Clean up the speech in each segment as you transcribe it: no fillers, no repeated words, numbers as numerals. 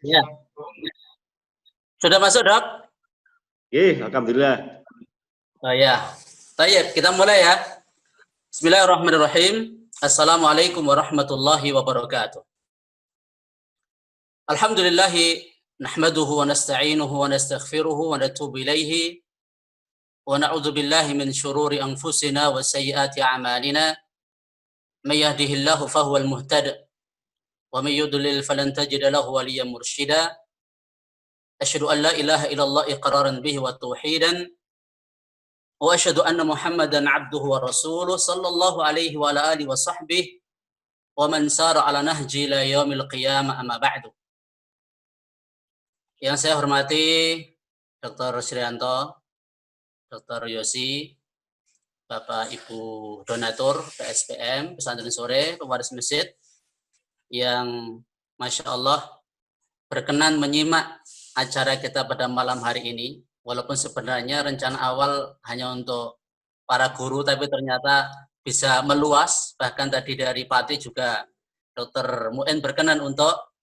Ya. Sudah masuk, Dok? Alhamdulillah. Oh ya. Baik, kita mulai ya. Bismillahirrahmanirrahim. Assalamualaikum warahmatullahi wabarakatuh. Alhamdulillah nahmaduhu wa nasta'inuhu wa nastaghfiruhu wa natubu ilaihi wa na'udzu billahi min syururi anfusina wa sayyiati a'malina. May yahdihillahu fahuwal muhtadi wa may yudlil falan tajida lahu waliyyan mursyida. Asyhadu an la ilaha illallah iqraran bihi wa tauhidan wa asyhadu anna Muhammadan abduhu wa rasuluh sallallahu alaihi wa ala alihi wa sahbihi wa man sara ala nahji ila yaumil qiyamah amma ba'du. Yang saya hormati Dr. Srianto, Dr. Yosi, Bapak Ibu donatur PSPM Pesantren Sore Pewaris Masjid yang Masya Allah berkenan menyimak acara kita pada malam hari ini, walaupun sebenarnya rencana awal hanya untuk para guru, tapi ternyata bisa meluas. Bahkan tadi dari Pati juga Dr. Muin berkenan untuk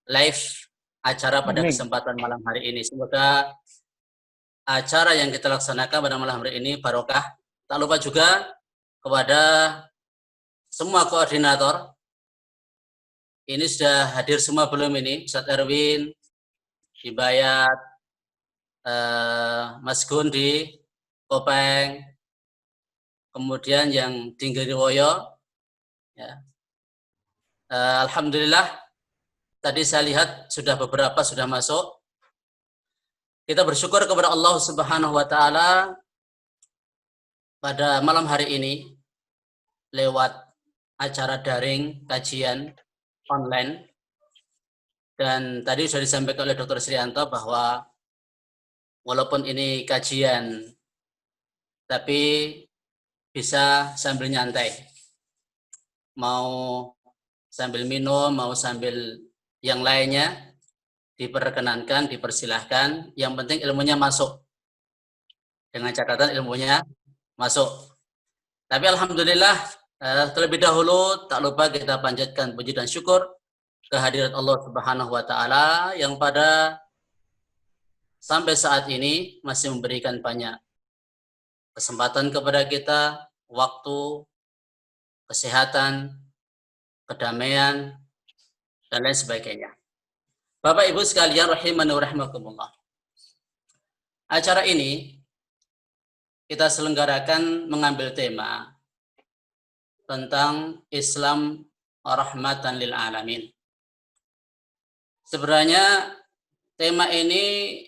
live acara pada kesempatan malam hari ini. Semoga acara yang kita laksanakan pada malam hari ini barokah. Tak lupa juga kepada semua koordinator. Ini sudah hadir semua belum ini? Ustadz Erwin, Hibayat, Mas Gundi, Kopeng, kemudian yang Dinggiriwoyo. Ya. Alhamdulillah, tadi saya lihat sudah beberapa sudah masuk. Kita bersyukur kepada Allah Subhanahu wa Ta'ala pada malam hari ini lewat acara daring kajian online, dan tadi sudah disampaikan oleh Dr. Srianto bahwa walaupun ini kajian tapi bisa sambil nyantai, mau sambil minum, mau sambil yang lainnya diperkenankan, dipersilahkan. Yang penting ilmunya masuk, dengan catatan ilmunya masuk. Tapi alhamdulillah, terlebih dahulu tak lupa kita panjatkan puji dan syukur kehadirat Allah Subhanahu wa Ta'ala yang pada sampai saat ini masih memberikan banyak kesempatan kepada kita, waktu, kesehatan, kedamaian, dan lain sebagainya. Bapak Ibu sekalian rahimani wa rahimakumullah. Acara ini kita selenggarakan mengambil tema tentang Islam rahmatan lil alamin. Sebenarnya tema ini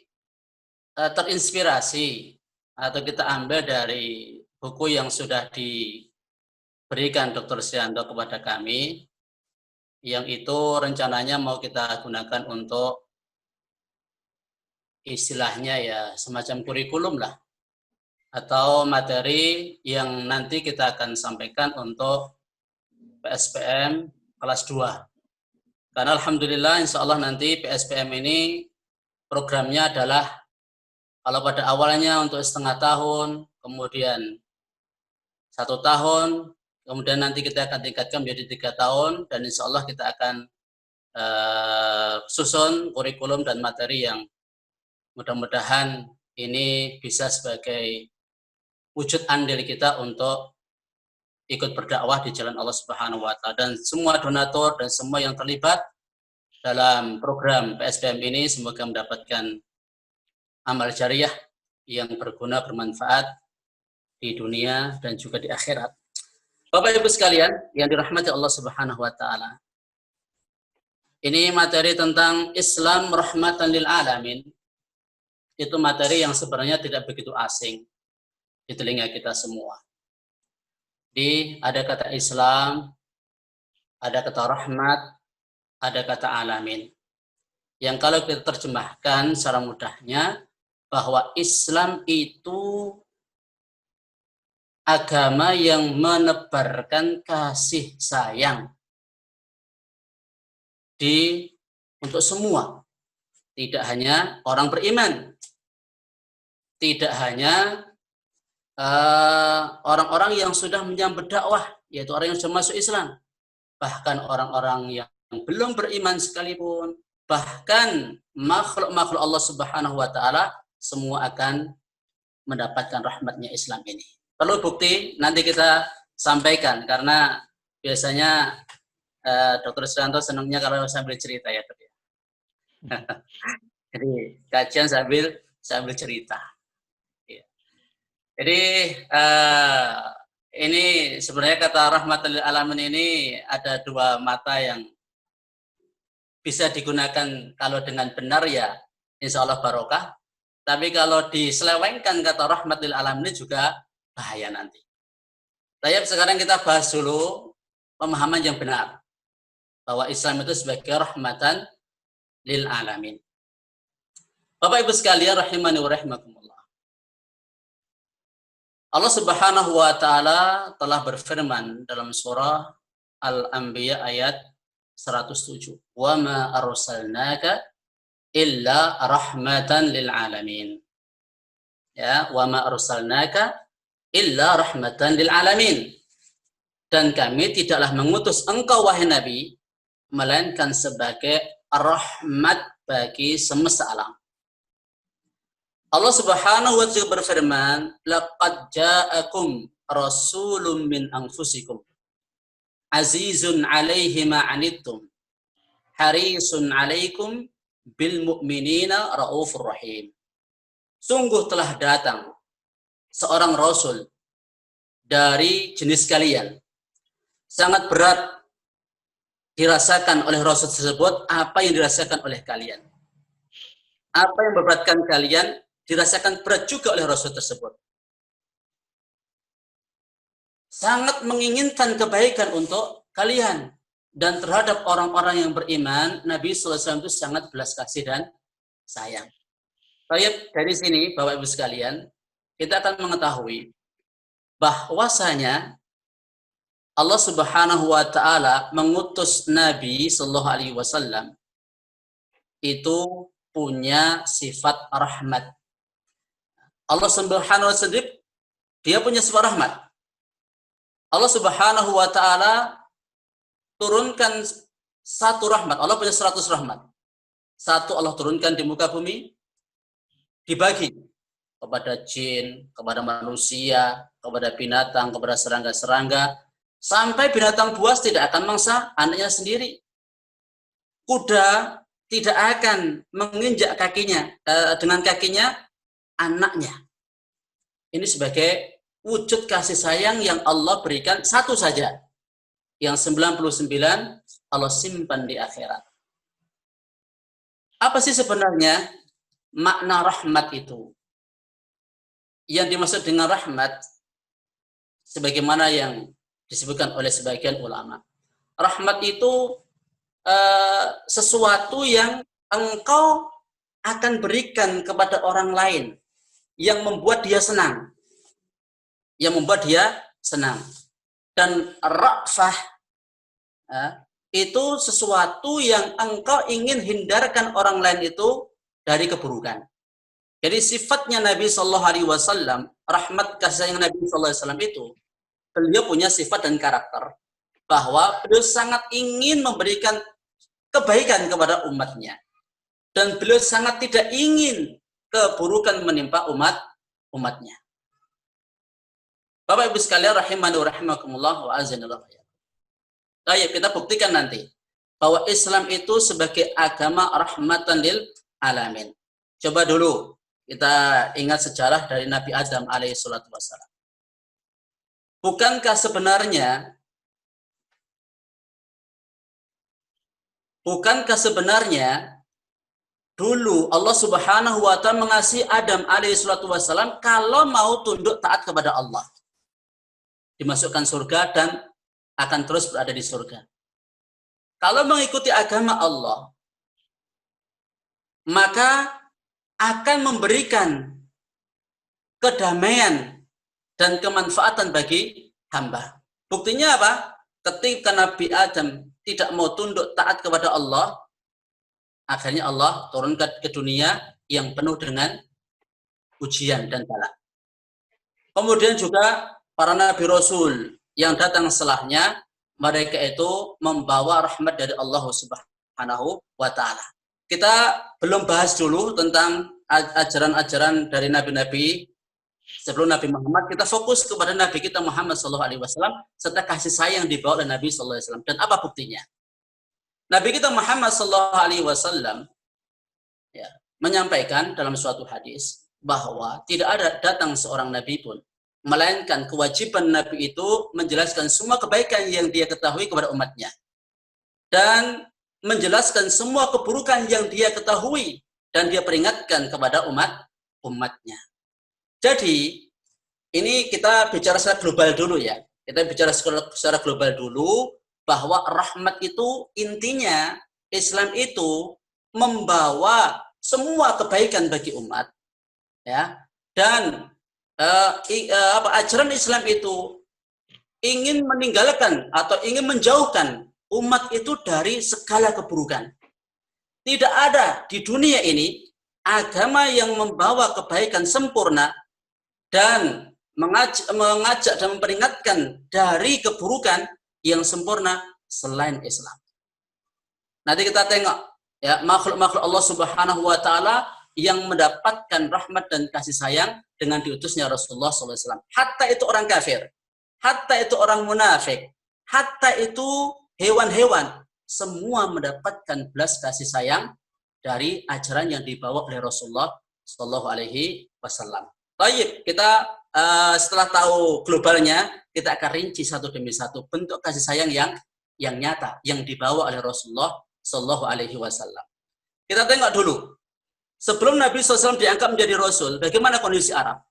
terinspirasi atau kita ambil dari buku yang sudah diberikan Dr. Srianto kepada kami, yang itu rencananya mau kita gunakan untuk istilahnya ya semacam kurikulum lah, atau materi yang nanti kita akan sampaikan untuk PSPM kelas 2. Karena alhamdulillah insya Allah nanti PSPM ini programnya adalah kalau pada awalnya untuk setengah tahun, kemudian 1 tahun, kemudian nanti kita akan tingkatkan menjadi 3 tahun, dan insya Allah kita akan susun kurikulum dan materi yang mudah-mudahan ini bisa sebagai wujud andil kita untuk ikut berdakwah di jalan Allah Subhanahu wa Ta'ala. Dan semua donatur dan semua yang terlibat dalam program PSPM ini semoga mendapatkan amal jariah yang berguna, bermanfaat di dunia dan juga di akhirat. Bapak Ibu sekalian yang dirahmati Allah Subhanahu wa Ta'ala, ini materi tentang Islam rahmatan lil alamin. Itu materi yang sebenarnya tidak begitu asing di telinga kita semua. Ada kata Islam, ada kata rahmat, ada kata alamin. Yang kalau kita terjemahkan secara mudahnya, bahwa Islam itu agama yang menebarkan kasih sayang untuk semua. Tidak hanya orang beriman, tidak hanya orang-orang yang sudah menyambut dakwah, yaitu orang yang sudah masuk Islam, bahkan orang-orang yang belum beriman sekalipun, bahkan makhluk-makhluk Allah Subhanahu wa taala semua akan mendapatkan rahmatnya Islam ini. Perlu bukti nanti kita sampaikan karena biasanya Dr. Susanto senangnya kalau sambil cerita ya. Jadi kajian sambil cerita. Jadi ini sebenarnya kata rahmatul alamin ini ada dua mata yang bisa digunakan kalau dengan benar ya insya Allah barokah. Tapi kalau diselewengkan kata rahmatul alamin ini juga bahaya nanti. Tapi sekarang kita bahas dulu pemahaman yang benar bahwa Islam itu sebagai rahmatan lil alamin. Bapak Ibu sekalian rahimani wa rahimakumullah. Allah Subhanahu wa taala telah berfirman dalam surah Al-Anbiya ayat 107. Wa ma arsalnaka illa rahmatan lil alamin. Ya, wa ma arsalnaka illa rahmatan lil alamin. Dan kami tidaklah mengutus engkau wahai Nabi melainkan sebagai rahmat bagi semesta alam. Allah Subhanahu wa taala berfirman, "Laqad ja'akum rasulun min anfusikum azizun 'alaihi ma 'anittum harisun 'alaikum bil mu'minina raufur rahim." Sungguh telah datang seorang rasul dari jenis kalian. Sangat berat dirasakan oleh rasul tersebut apa yang dirasakan oleh kalian. Apa yang memberatkan kalian dirasakan berat juga oleh rasul tersebut. Sangat menginginkan kebaikan untuk kalian. Dan terhadap orang-orang yang beriman, Nabi SAW itu sangat belas kasih dan sayang. Baik, dari sini Bapak Ibu sekalian, kita akan mengetahui bahwasanya Allah Subhanahu wa taala mengutus Nabi sallallahu alaihi wasallam itu punya sifat rahmat. Allah Subhanahu wa taala dia punya sifat rahmat. Allah Subhanahu wa taala turunkan satu rahmat. Allah punya 100 rahmat. Satu Allah turunkan di muka bumi, dibagi kepada jin, kepada manusia, kepada binatang, kepada serangga-serangga, sampai binatang buas tidak akan mangsa anaknya sendiri. Kuda tidak akan menginjak kakinya dengan kakinya anaknya. Ini sebagai wujud kasih sayang yang Allah berikan satu saja. Yang 99 Allah simpan di akhirat. Apa sih sebenarnya makna rahmat itu? Yang dimaksud dengan rahmat sebagaimana yang disebutkan oleh sebagian ulama. Rahmat itu sesuatu yang engkau akan berikan kepada orang lain yang membuat dia senang. Yang membuat dia senang. Dan ra'fah itu sesuatu yang engkau ingin hindarkan orang lain itu dari keburukan. Jadi sifatnya Nabi Sallallahu Alaihi Wasallam, rahmat kasih sayang Nabi Sallallahu Alaihi Wasallam itu, beliau punya sifat dan karakter bahwa beliau sangat ingin memberikan kebaikan kepada umatnya. Dan beliau sangat tidak ingin keburukan menimpa umatnya. Bapak Ibu sekalian rahimani wa rahimakumullah wa azanillahu. Baik, kita buktikan nanti bahwa Islam itu sebagai agama rahmatan lil alamin. Coba dulu kita ingat sejarah dari Nabi Adam alaihi salatu wassalam. Bukankah sebenarnya dulu Allah Subhanahu wa taala mengasihi Adam alaihi salatu wassalam kalau mau tunduk taat kepada Allah. Dimasukkan surga dan akan terus berada di surga. Kalau mengikuti agama Allah, maka akan memberikan kedamaian dan kemanfaatan bagi hamba. Buktinya apa? Ketika Nabi Adam tidak mau tunduk taat kepada Allah, akhirnya Allah turunkan ke dunia yang penuh dengan ujian dan bala. Kemudian juga para nabi rasul yang datang setelahnya mereka itu membawa rahmat dari Allah Subhanahu wa taala. Kita belum bahas dulu tentang ajaran-ajaran dari nabi-nabi sebelum Nabi Muhammad. Kita fokus kepada Nabi kita Muhammad SAW serta kasih sayang dibawa oleh Nabi SAW. Dan apa buktinya? Nabi kita Muhammad SAW ya, menyampaikan dalam suatu hadis bahwa tidak ada datang seorang nabi pun, melainkan kewajiban nabi itu menjelaskan semua kebaikan yang dia ketahui kepada umatnya dan menjelaskan semua keburukan yang dia ketahui dan dia peringatkan kepada umatnya. Jadi ini kita bicara secara global dulu ya. Kita bicara secara global dulu bahwa rahmat itu intinya Islam itu membawa semua kebaikan bagi umat, ya. Dan ajaran Islam itu ingin meninggalkan atau ingin menjauhkan umat itu dari segala keburukan. Tidak ada di dunia ini agama yang membawa kebaikan sempurna dan mengajak dan memperingatkan dari keburukan yang sempurna selain Islam. Nanti kita tengok ya, makhluk-makhluk Allah Subhanahu wa taala yang mendapatkan rahmat dan kasih sayang dengan diutusnya Rasulullah SAW. Hatta itu orang kafir, hatta itu orang munafik, hatta itu hewan-hewan, semua mendapatkan belas kasih sayang dari ajaran yang dibawa oleh Rasulullah SAW. Baik, kita setelah tahu globalnya, kita akan rinci satu demi satu bentuk kasih sayang yang nyata yang dibawa oleh Rasulullah SAW. Kita tengok dulu, sebelum Nabi SAW diangkat menjadi Rasul, bagaimana kondisi Arab?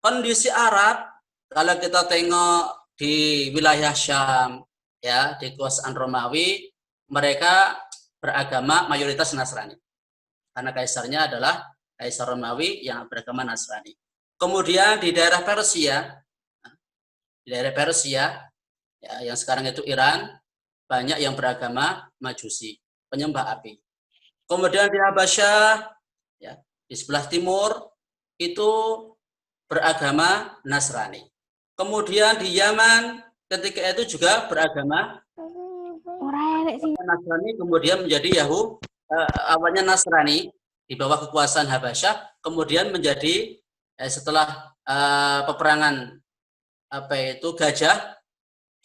Kondisi Arab, kalau kita tengok di wilayah Syam, ya, di kekuasaan Romawi, mereka beragama mayoritas Nasrani. Karena kaisarnya adalah Kaisar Romawi yang beragama Nasrani. Kemudian di daerah Persia, ya, yang sekarang itu Iran, banyak yang beragama Majusi, penyembah api. Kemudian di Habasyah, ya, di sebelah timur, itu beragama Nasrani. Kemudian di Yaman, ketika itu juga beragama Nasrani, kemudian menjadi awalnya Nasrani, di bawah kekuasaan Habasyah, kemudian menjadi setelah peperangan Gajah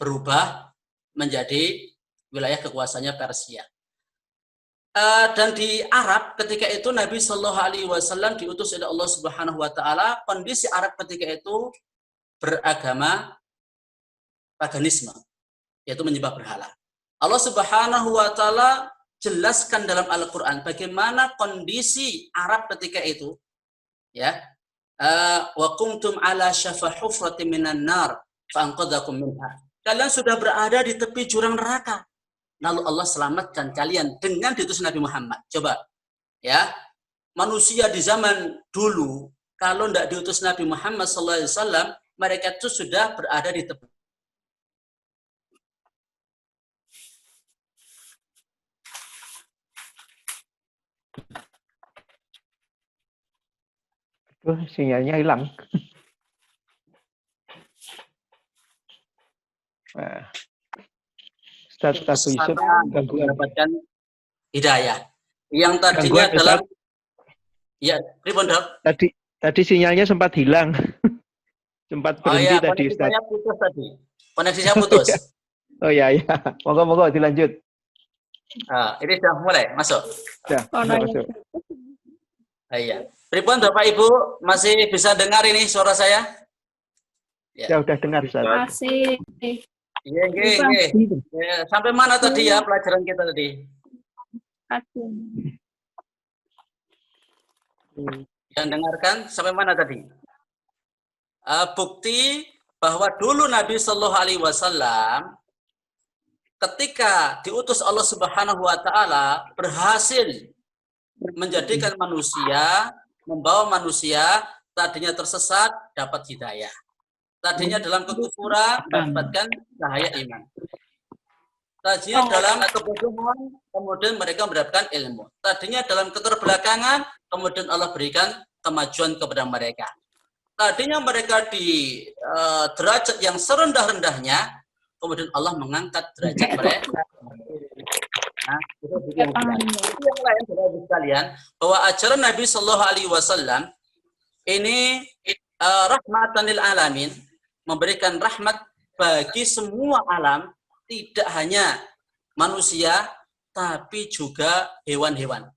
berubah menjadi wilayah kekuasaannya Persia. Dan di Arab ketika itu Nabi Shallallahu Alaihi Wasallam diutus oleh Allah Subhanahu Wa Taala. Kondisi Arab ketika itu beragama paganisme, yaitu menyembah berhala. Allah Subhanahu Wa Taala jelaskan dalam Al-Quran bagaimana kondisi Arab ketika itu, ya. Wa kuntum ala syafa hufratin minan nar fa anqadhakum minha. Kalian sudah berada di tepi jurang neraka, lalu Allah selamatkan kalian dengan diutus Nabi Muhammad. Coba, ya, manusia di zaman dulu kalau tidak diutus Nabi Muhammad SAW, mereka itu sudah berada di tepi. Sinyalnya hilang. Nah, Ustaz Yusuf mendapatkan hidayah. Yang tadinya dalam ya, tadi sinyalnya sempat hilang. Sempat berhenti tadi, Ustaz. Koneksi saya putus. Oh ya. Monggo dilanjut. Ini sudah mulai masuk. Sudah masuk. Iya. Pripun Bapak Ibu, masih bisa dengar ini suara saya? Ya, udah dengar, Ustaz. Masih. Iya. Ya, sampai mana tadi ya pelajaran kita tadi? Yang dengarkan sampai mana tadi? Bukti bahwa dulu Nabi Shallallahu Alaihi Wasallam ketika diutus Allah Subhanahu Wa Taala berhasil menjadikan manusia, membawa manusia tadinya tersesat dapat hidayah, tadinya dalam kekufuran mendapatkan cahaya iman, tadinya dalam kebodohan kemudian mereka mendapatkan ilmu, tadinya dalam keterbelakangan kemudian Allah berikan kemajuan kepada mereka, tadinya mereka di derajat yang serendah-rendahnya kemudian Allah mengangkat derajat mereka. Nah, itu yang lain sekalian, bahwa ajaran Nabi Shallallahu Alaihi Wasallam ini rahmatan lil alamin, memberikan rahmat bagi semua alam, tidak hanya manusia, tapi juga hewan-hewan.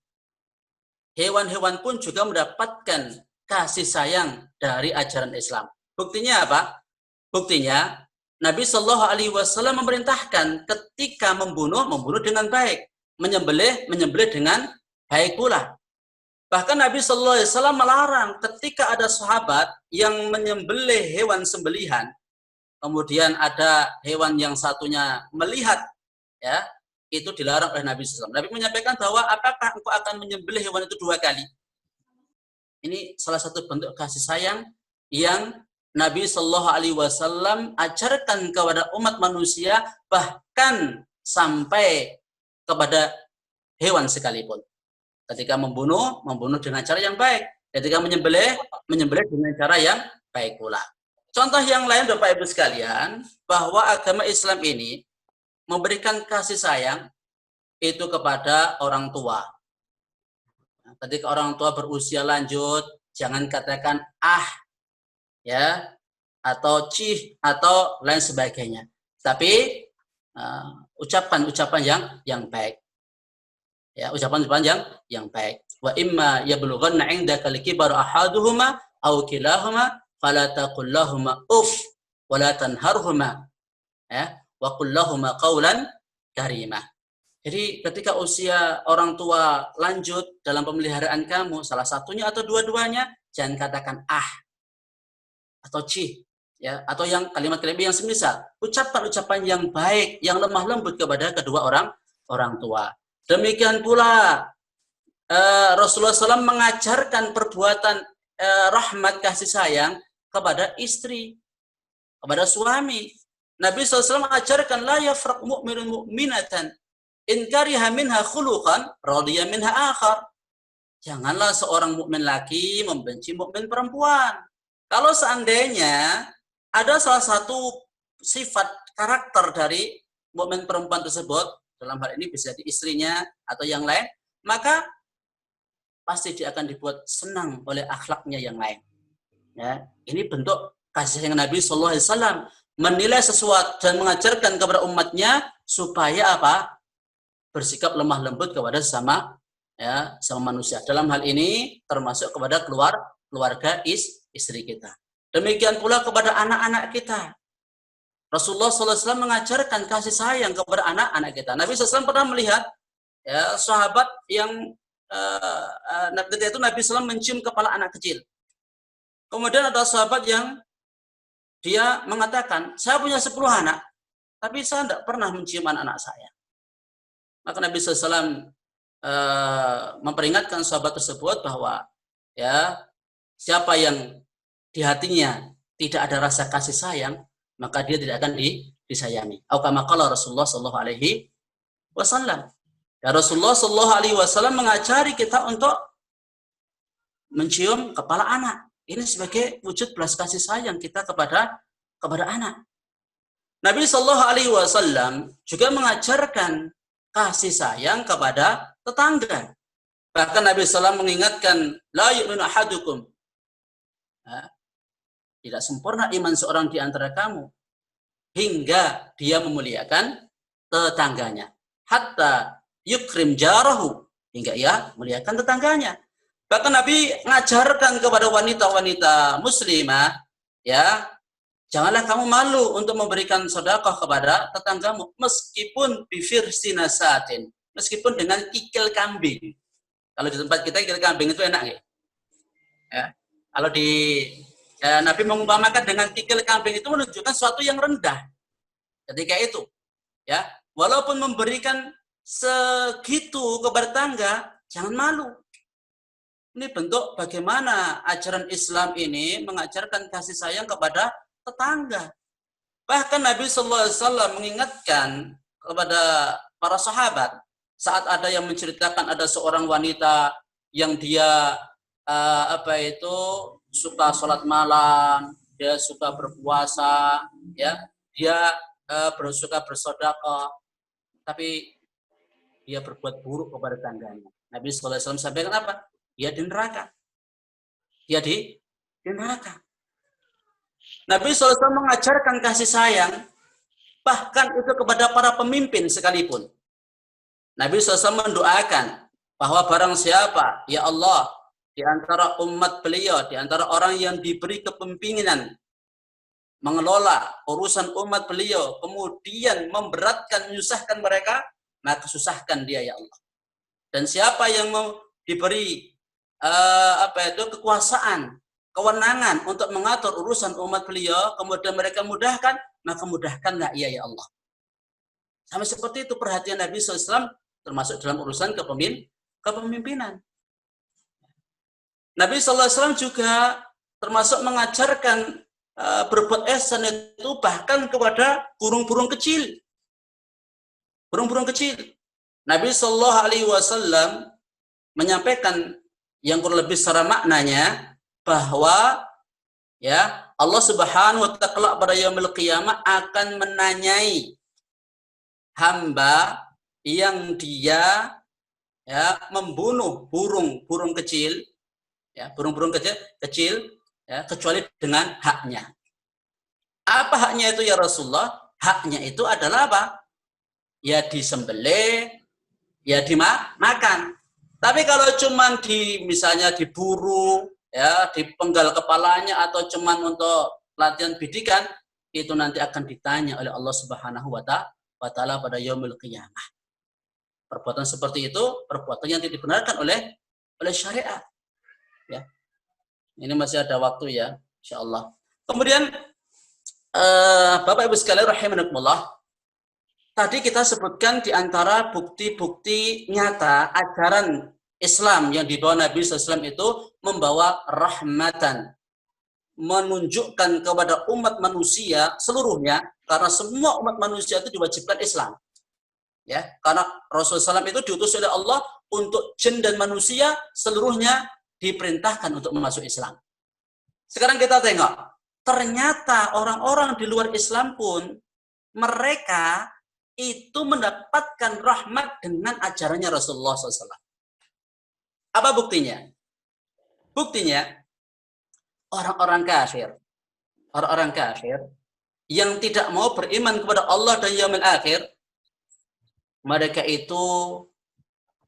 Hewan-hewan pun juga mendapatkan kasih sayang dari ajaran Islam. Buktinya apa? Buktinya Nabi Shallallahu Alaihi Wasallam memerintahkan ketika membunuh dengan baik, menyembelih dengan baik pula. Bahkan Nabi Shallallahu Alaihi Wasallam melarang ketika ada sahabat yang menyembelih hewan sembelihan, kemudian ada hewan yang satunya melihat, ya, itu dilarang oleh Nabi SAW. Nabi menyampaikan bahwa apakah engkau akan menyembelih hewan itu 2 kali? Ini salah satu bentuk kasih sayang yang Nabi Shallallahu Alaihi Wasallam ajarkan kepada umat manusia, bahkan sampai kepada hewan sekalipun. Ketika membunuh dengan cara yang baik. Ketika menyembelih dengan cara yang baik pula. Contoh yang lain Bapak Ibu sekalian, bahwa agama Islam ini memberikan kasih sayang itu kepada orang tua. Ketika orang tua berusia lanjut, jangan katakan ya, atau cih, atau lain sebagainya. Tapi ucapan-ucapan yang baik. Ya, ucapan-ucapan yang baik. Wa imma yablughanna 'indaka al-kibara ahaduhuma aw kilahuma fala taqul lahumā uff wa la tanharhuma, ya, wa qul lahumā qawlan karimah. Jadi ketika usia orang tua lanjut dalam pemeliharaan kamu, salah satunya atau dua-duanya, jangan katakan atau cih, ya, atau yang kalimat-kalimat yang semisal. Ucapkan ucapan yang baik, yang lemah lembut kepada kedua orang tua. Demikian pula Rasulullah SAW mengajarkan perbuatan rahmat kasih sayang kepada istri, kepada suami. Nabi SAW mengajarkan la yafraq mu'minun mu'minatan in kariha minha khuluqan radiya minha akhar. Janganlah seorang mukmin laki membenci mukmin perempuan. Kalau seandainya ada salah satu sifat karakter dari mukmin perempuan tersebut, dalam hal ini bisa di istrinya atau yang lain, maka pasti dia akan dibuat senang oleh akhlaknya yang lain. Ya, ini bentuk kasih sayang Nabi Shallallahu Alaihi Wasallam, menilai sesuatu dan mengajarkan kepada umatnya supaya apa? Bersikap lemah lembut kepada sama manusia. Dalam hal ini termasuk kepada keluarga istri kita. Demikian pula kepada anak-anak kita. Rasulullah SAW mengajarkan kasih sayang kepada anak-anak kita. Nabi SAW pernah melihat sahabat yang ketika itu Nabi SAW mencium kepala anak kecil. Kemudian ada sahabat yang dia mengatakan, saya punya 10 anak, tapi saya tidak pernah mencium anak-anak saya. Maka Nabi SAW memperingatkan sahabat tersebut bahwa siapa yang di hatinya tidak ada rasa kasih sayang, maka dia tidak akan disayangi. Atau kama qala Rasulullah sallallahu alaihi wasallam. Ya, Rasulullah sallallahu alaihi wasallam mengajari kita untuk mencium kepala anak. Ini sebagai wujud belas kasih sayang kita kepada anak. Nabi sallallahu alaihi wasallam juga mengajarkan kasih sayang kepada tetangga. Bahkan Nabi SAW mengingatkan, la yu'minu ahadukum. Tidak sempurna iman seorang di antara kamu hingga dia memuliakan tetangganya. Hatta yukrim jarahu, hingga ia muliakan tetangganya. Bahkan Nabi mengajarkan kepada wanita-wanita muslimah, janganlah kamu malu untuk memberikan sedekah kepada tetanggamu meskipun bifirsi nasatin, meskipun dengan kikil kambing. Kalau di tempat kita kikil kambing itu enak ya. Kalau di Nabi mengumpamakan dengan kikil kambing itu menunjukkan sesuatu yang rendah. Ketika itu, walaupun memberikan segitu kepada tetangga, jangan malu. Ini bentuk bagaimana ajaran Islam ini mengajarkan kasih sayang kepada tetangga. Bahkan Nabi Sallallahu Alaihi Wasallam mengingatkan kepada para sahabat saat ada yang menceritakan ada seorang wanita yang dia suka sholat malam, dia suka berpuasa, dia suka bersedekah, tapi dia berbuat buruk kepada tangganya. Nabi sallallahu alaihi wasallam sampaikan apa? Dia di neraka. Dia di neraka. Nabi sallallahu alaihi wasallam mengajarkan kasih sayang bahkan itu kepada para pemimpin sekalipun. Nabi SAW mendoakan bahwa barang siapa, ya Allah, di antara umat beliau, di antara orang yang diberi kepemimpinan mengelola urusan umat beliau, kemudian memberatkan, menyusahkan mereka, maka susahkan dia ya Allah. Dan siapa yang diberi kekuasaan, kewenangan untuk mengatur urusan umat beliau, kemudian mereka mudahkan, maka mudahkanlah ia ya Allah. Sama seperti itu perhatian Nabi SAW termasuk dalam urusan kepemimpinan. Nabi SAW juga termasuk mengajarkan berbuat ihsan itu bahkan kepada burung-burung kecil. Burung-burung kecil. Nabi Shallallahu Alaihi Wasallam menyampaikan yang kurang lebih secara maknanya bahwa ya Allah Subhanahu Wa Taala pada yaumil qiyamah akan menanyai hamba yang dia ya membunuh burung-burung kecil, ya burung-burung kecil ya, kecuali dengan haknya. Apa haknya itu ya Rasulullah? Haknya itu adalah apa? Ya disembelih, ya dimakan. Tapi kalau cuman misalnya diburu, ya dipenggal kepalanya atau cuman untuk latihan bidikan, itu nanti akan ditanya oleh Allah Subhanahu wa Ta'ala pada yaumil qiyamah. Perbuatan seperti itu perbuatan yang tidak dibenarkan oleh syariat. Ya. Ini masih ada waktu ya, insyaallah. Kemudian Bapak Ibu sekalian rahimakumullah, tadi kita sebutkan di antara bukti-bukti nyata ajaran Islam yang dibawa Nabi SAW itu membawa rahmatan, menunjukkan kepada umat manusia seluruhnya, karena semua umat manusia itu diwajibkan Islam. Ya, karena Rasulullah SAW itu diutus oleh Allah untuk jin dan manusia seluruhnya diperintahkan untuk masuk Islam. Sekarang kita tengok, ternyata orang-orang di luar Islam pun mereka itu mendapatkan rahmat dengan ajarannya Rasulullah SAW. Apa buktinya? Buktinya orang-orang kafir yang tidak mau beriman kepada Allah dan yaumil akhir, mereka itu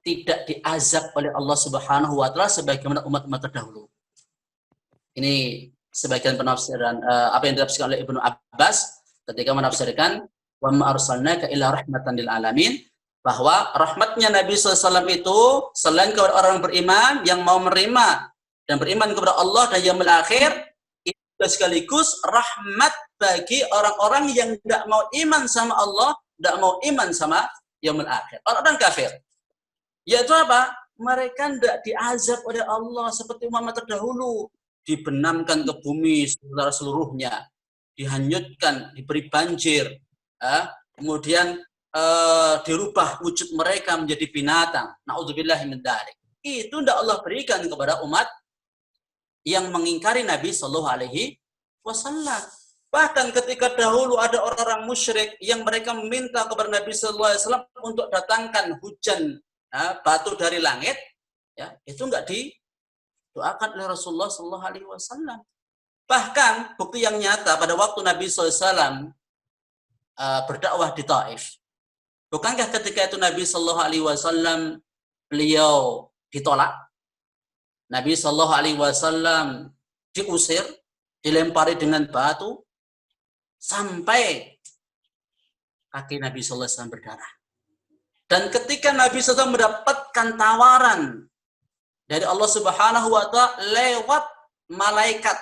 tidak diazab oleh Allah Subhanahu wa Ta'ala sebagaimana umat-umat terdahulu. Ini sebagian penafsiran apa yang ditafsirkan oleh Ibnu Abbas ketika menafsirkan wa ma arsalnaka illa rahmatan lil alamin, bahwa rahmatnya Nabi SAW itu selain kepada orang beriman yang mau menerima dan beriman kepada Allah dan yaumil akhir, itu sekaligus rahmat bagi orang-orang yang tidak mau iman sama Allah, tidak mau iman sama yaumil akhir. Orang-orang kafir. Yaitu apa? Mereka tidak diazab oleh Allah seperti umat terdahulu, dibenamkan ke bumi seluruhnya, dihanyutkan, diberi banjir, kemudian dirubah wujud mereka menjadi binatang. Na'udzubillahi min dzalik. Itu tidak Allah berikan kepada umat yang mengingkari Nabi Shallallahu Alaihi Wasallam. Bahkan ketika dahulu ada orang-orang musyrik yang mereka meminta kepada Nabi Shallallahu Alaihi Wasallam untuk datangkan hujan batu dari langit, ya itu enggak didoakan oleh Rasulullah Shallallahu Alaihi Wasallam. Bahkan bukti yang nyata pada waktu Nabi SAW berdakwah di Taif, bukankah ketika itu Nabi Shallallahu Alaihi Wasallam beliau ditolak, Nabi Shallallahu Alaihi Wasallam diusir, dilempari dengan batu sampai kaki Nabi Shallallahu Alaihi Wasallam berdarah. Dan ketika Nabi SAW mendapatkan tawaran dari Allah Subhanahu wa Ta'ala lewat malaikat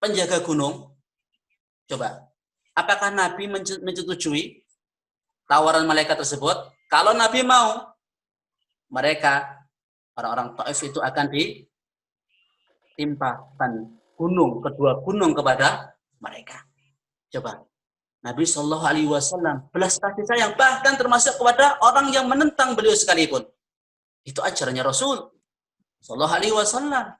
penjaga gunung, coba, apakah Nabi menyetujui tawaran malaikat tersebut? Kalau Nabi mau, mereka, orang-orang Taif itu akan ditimpakan kedua gunung kepada mereka. Coba. Nabi Shallallahu Alaihi Wasallam belas kasih sayang, bahkan termasuk kepada orang yang menentang beliau sekalipun. Itu ajarannya Rasul Shallallahu Alaihi Wasallam.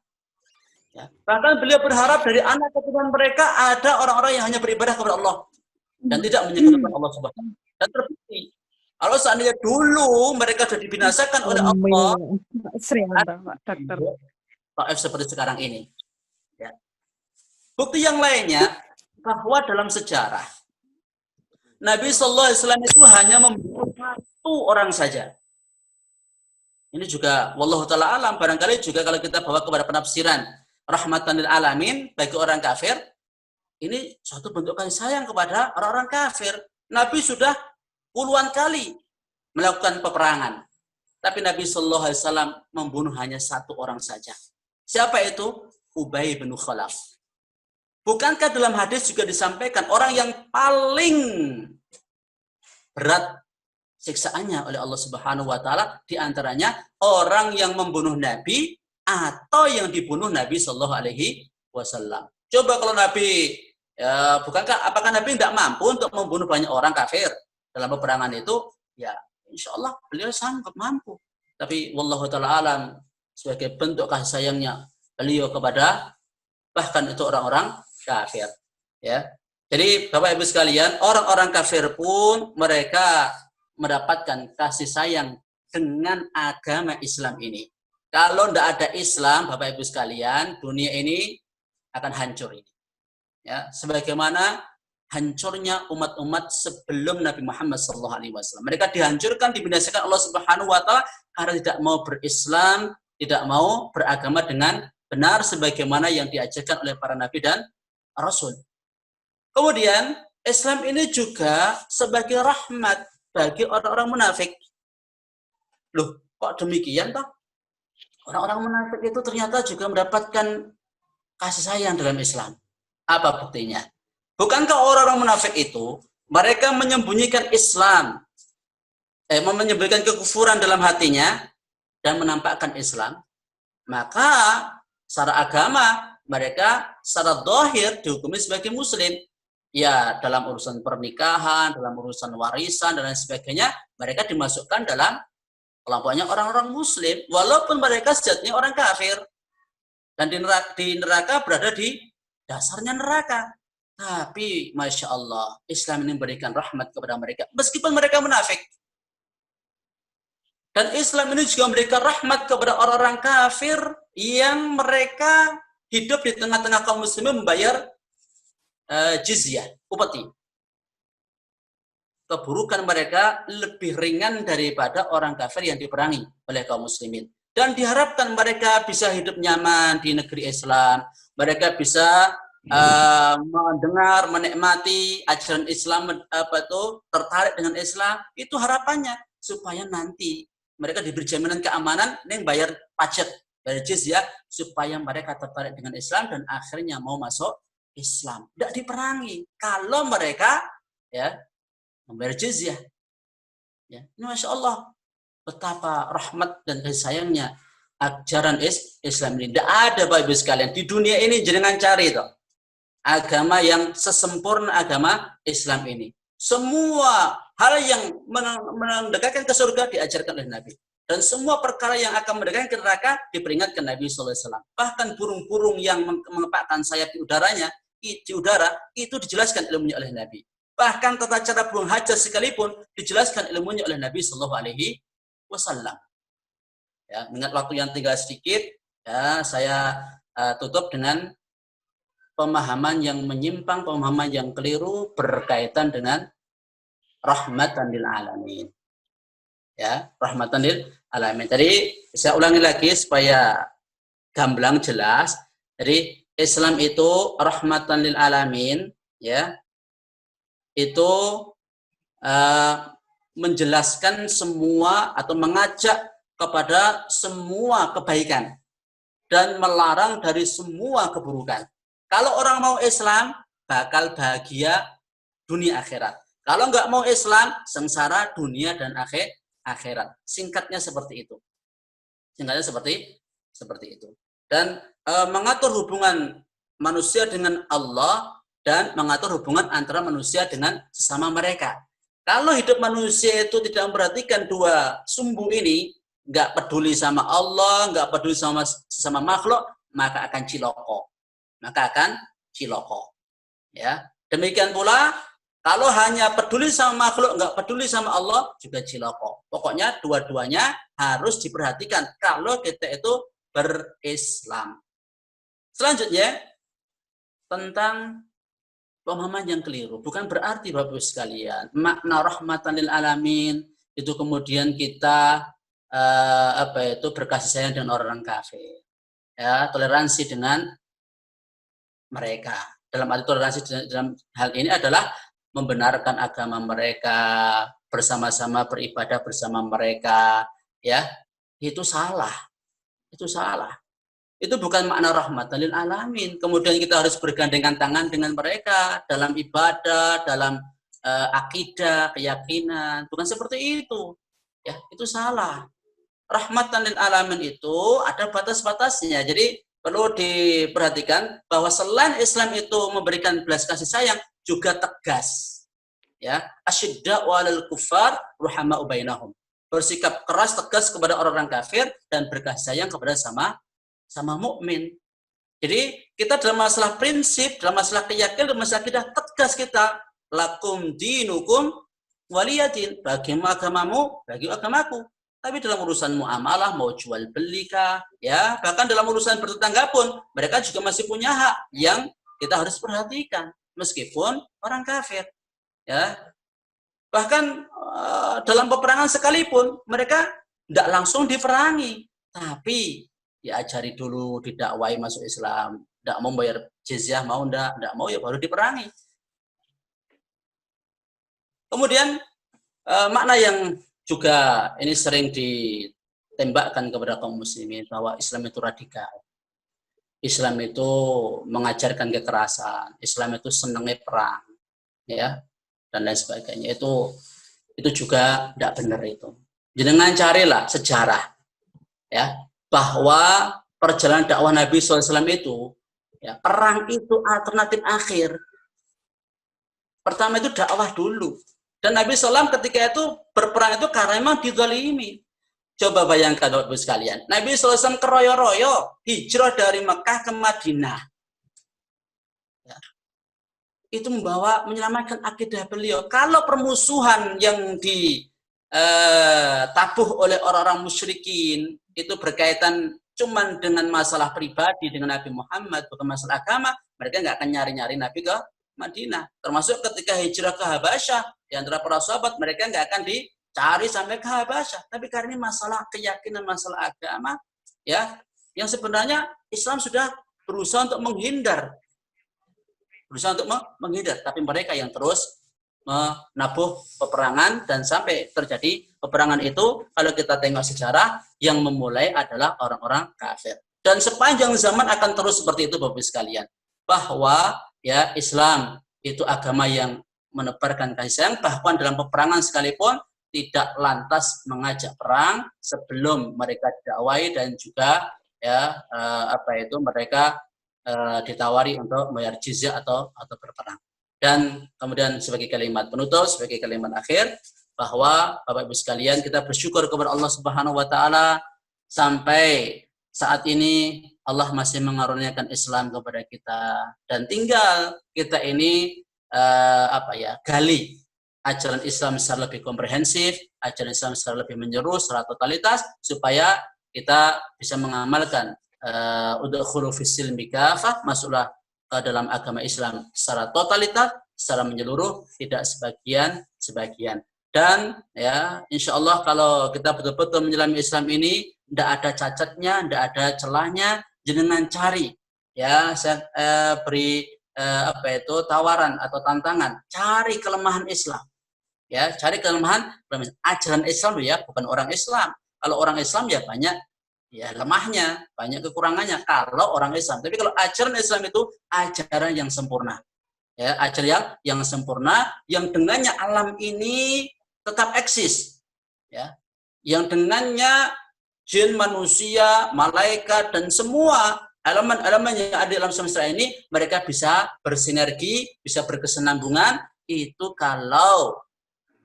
Ya. Bahkan beliau berharap dari anak keturunan mereka ada orang-orang yang hanya beribadah kepada Allah. dan tidak menyekutukan Allah Subhanahu wa taala. Dan terbukti kalau seandainya dulu mereka sudah dibinasakan oleh Allah, Taif seperti sekarang ini. Ya. Bukti yang lainnya bahwa dalam sejarah Nabi Sallallahu Alaihi Wasallam itu hanya membunuh satu orang saja. Ini juga wallahu taala alam, barangkali juga kalau kita bawa kepada penafsiran rahmatan lil alamin bagi orang kafir, ini suatu bentuk kasih sayang kepada orang-orang kafir. Nabi sudah puluhan kali melakukan peperangan, tapi Nabi Sallallahu Alaihi Wasallam membunuh hanya satu orang saja. Siapa itu? Ubay bin Khalaf. Bukankah dalam hadis juga disampaikan orang yang paling berat siksaannya oleh Allah Subhanahu wa taala di antaranya orang yang membunuh Nabi atau yang dibunuh Nabi Sallallahu Alaihi Wasallam. Coba kalau Nabi, ya, bukankah apakah Nabi tidak mampu untuk membunuh banyak orang kafir dalam peperangan itu? Ya, insya Allah beliau sanggup mampu. Tapi wallahu taala alam, sebagai bentuk kasih sayangnya beliau kepada bahkan itu orang-orang kafir. Ya, jadi Bapak Ibu sekalian, orang-orang kafir pun mereka mendapatkan kasih sayang dengan agama Islam ini. Kalau tidak ada Islam, Bapak Ibu sekalian, dunia ini akan hancur ini. Ya, sebagaimana hancurnya umat-umat sebelum Nabi Muhammad SAW. Mereka dihancurkan, dibinasakan Allah Subhanahu Wa Taala karena tidak mau berislam, tidak mau beragama dengan benar sebagaimana yang diajarkan oleh para nabi dan rasul. Kemudian Islam ini juga sebagai rahmat bagi orang-orang munafik. Loh, kok demikian toh? Orang-orang munafik itu ternyata juga mendapatkan kasih sayang dalam Islam. Apa buktinya? Bukankah orang-orang munafik itu mereka menyembunyikan Islam, menyembunyikan kekufuran dalam hatinya dan menampakkan Islam? Maka secara agama mereka secara zahir dihukumi sebagai muslim. Ya, dalam urusan pernikahan, dalam urusan warisan dan lain sebagainya, mereka dimasukkan dalam kelompoknya orang-orang muslim, walaupun mereka sejatinya orang kafir. Dan di neraka berada di dasarnya neraka. Tapi, Masya Allah, Islam ini memberikan rahmat kepada mereka, meskipun mereka munafik. Dan Islam ini juga memberikan rahmat kepada orang-orang kafir yang mereka hidup di tengah-tengah kaum muslimin membayar jizyah, upeti. Keburukan mereka lebih ringan daripada orang kafir yang diperangi oleh kaum muslimin. Dan diharapkan mereka bisa hidup nyaman di negeri Islam. Mereka bisa mendengar, menikmati ajaran Islam, tertarik dengan Islam. Itu harapannya supaya nanti mereka diberi jaminan keamanan, yang bayar pajak, bayar jizyah, supaya mereka tertarik dengan Islam dan akhirnya mau masuk Islam. Tidak diperangi kalau mereka ya membayar jizyah. Ya, ini Masya Allah betapa rahmat dan kasih sayangnya ajaran Islam ini. Tidak ada Bapak Ibu sekalian di dunia ini jangan cari itu agama yang sesempurna agama Islam ini. Semua hal yang mendekatkan ke surga diajarkan oleh Nabi. Dan semua perkara yang akan mendekatkan ke neraka diperingatkan Nabi SAW. Bahkan burung-burung yang mengepakkan sayap di udara itu dijelaskan ilmunya oleh Nabi. Bahkan tata cara buang hajat sekalipun dijelaskan ilmunya oleh Nabi Sallallahu Alaihi Wasallam. Ya, mengingat waktu yang tinggal sedikit, ya, saya tutup dengan pemahaman yang menyimpang, pemahaman yang keliru berkaitan dengan rahmatan lil alamin. Ya, rahmatan lil alamin. Tadi saya ulangi lagi supaya gamblang jelas. Jadi Islam itu rahmatan lil alamin, ya. Itu menjelaskan semua atau mengajak kepada semua kebaikan dan melarang dari semua keburukan. Kalau orang mau Islam, bakal bahagia dunia akhirat. Kalau nggak mau Islam, sengsara dunia dan akhirat. Singkatnya seperti itu. Singkatnya seperti itu. Dan mengatur hubungan manusia dengan Allah dan mengatur hubungan antara manusia dengan sesama mereka. Kalau hidup manusia itu tidak memperhatikan dua sumbu ini, nggak peduli sama Allah, nggak peduli sama sesama makhluk, maka akan ciloko. Ya, demikian pula Kalau hanya peduli sama makhluk, nggak peduli sama Allah, juga ciloko. Pokoknya dua-duanya harus diperhatikan kalau kita itu berislam. Selanjutnya, tentang pemahaman yang keliru. Bukan berarti Bapak Ibu sekalian, makna rahmatan lil alamin itu kemudian kita berkasih sayang dengan orang kafir. Ya, toleransi dengan mereka. Dalam arti toleransi dalam hal ini adalah membenarkan agama mereka, bersama-sama beribadah bersama mereka, ya. Itu salah. Itu salah. Itu bukan makna rahmatan lil alamin. Kemudian kita harus bergandengan tangan dengan mereka dalam ibadah, dalam akidah, keyakinan. Bukan seperti itu. Ya, itu salah. Rahmatan lil alamin itu ada batas-batasnya. Jadi perlu diperhatikan bahwa selain Islam itu memberikan belas kasih sayang, juga tegas. Ya, asyidda'u 'alal kuffar ruhama'u bainahum. Bersikap keras tegas kepada orang-orang kafir dan berkasih sayang kepada sama mukmin. Jadi kita dalam masalah prinsip, dalam masalah keyakinan, dalam masalah akidah tegas kita. Lakum dinukum waliyadin. Bagimu agamamu, bagi agamaku. Tapi dalam urusan muamalah, mau jual beli kah, ya, bahkan dalam urusan bertetangga pun, mereka juga masih punya hak yang kita harus perhatikan, meskipun orang kafir. Ya, bahkan dalam peperangan sekalipun, mereka tidak langsung diperangi, tapi diajari dulu, didakwai masuk Islam, tidak mau bayar jizyah, mau tidak mau ya baru diperangi. Kemudian makna yang juga ini sering ditembakkan kepada kaum muslimin bahwa Islam itu radikal. Islam itu mengajarkan kekerasan, Islam itu senangnya perang, ya, dan lain sebagainya. Itu juga tidak benar itu. Jangan carilah sejarah, ya, bahwa perjalanan dakwah Nabi SAW itu, ya, perang itu alternatif akhir. Pertama itu dakwah dulu. Dan Nabi SAW ketika itu berperang itu karena memang dizalimi. Coba bayangkan Bapak Ibu sekalian. Nabi SAW keroyo-royo hijrah dari Mekah ke Madinah. Ya. Itu menyelamatkan akidah beliau. Kalau permusuhan yang ditabuh oleh orang-orang musyrikin itu berkaitan cuman dengan masalah pribadi dengan Nabi Muhammad, bukan masalah agama, mereka nggak akan nyari-nyari Nabi ke Madinah. Termasuk ketika hijrah ke Habasyah, di antara para sahabat, mereka nggak akan dicari sampai ke Habasyah. Tapi karena ini masalah keyakinan, masalah agama, ya, yang sebenarnya Islam sudah berusaha untuk menghindar. Tapi mereka yang terus menabuh peperangan dan sampai terjadi peperangan itu, kalau kita tengok sejarah, yang memulai adalah orang-orang kafir. Dan sepanjang zaman akan terus seperti itu Bapak Ibu sekalian. Bahwa ya Islam itu agama yang menebarkan kasih sayang, bahkan dalam peperangan sekalipun tidak lantas mengajak perang sebelum mereka didakwai dan juga ya mereka ditawari untuk bayar jizyah atau berperang. Dan kemudian sebagai kalimat penutup, sebagai kalimat akhir, bahwa Bapak Ibu sekalian, kita bersyukur kepada Allah Subhanahu wa taala sampai saat ini Allah masih mengaruniakan Islam kepada kita, dan tinggal kita ini gali ajaran Islam secara lebih komprehensif, ajaran Islam secara lebih menyeluruh, secara totalitas, supaya kita bisa mengamalkan udkhulu fis silmi kafah, masuklah ke dalam agama Islam secara totalitas, secara menyeluruh, tidak sebagian. Dan ya insya Allah kalau kita betul-betul menyelami Islam ini, tidak ada cacatnya, tidak ada celahnya, jenengan cari. Ya, saya beri tawaran atau tantangan, cari kelemahan Islam. Ya, cari kelemahan ajaran Islam ya, bukan orang Islam. Kalau orang Islam ya banyak ya lemahnya, banyak kekurangannya kalau orang Islam. Tapi kalau ajaran Islam itu ajaran yang sempurna. Ya, ajaran yang sempurna, yang dengannya alam ini tetap eksis. Ya. Yang dengannya jin, manusia, malaikat, dan semua elemen-elemen yang ada dalam semesta ini, mereka bisa bersinergi, bisa berkesinambungan, itu kalau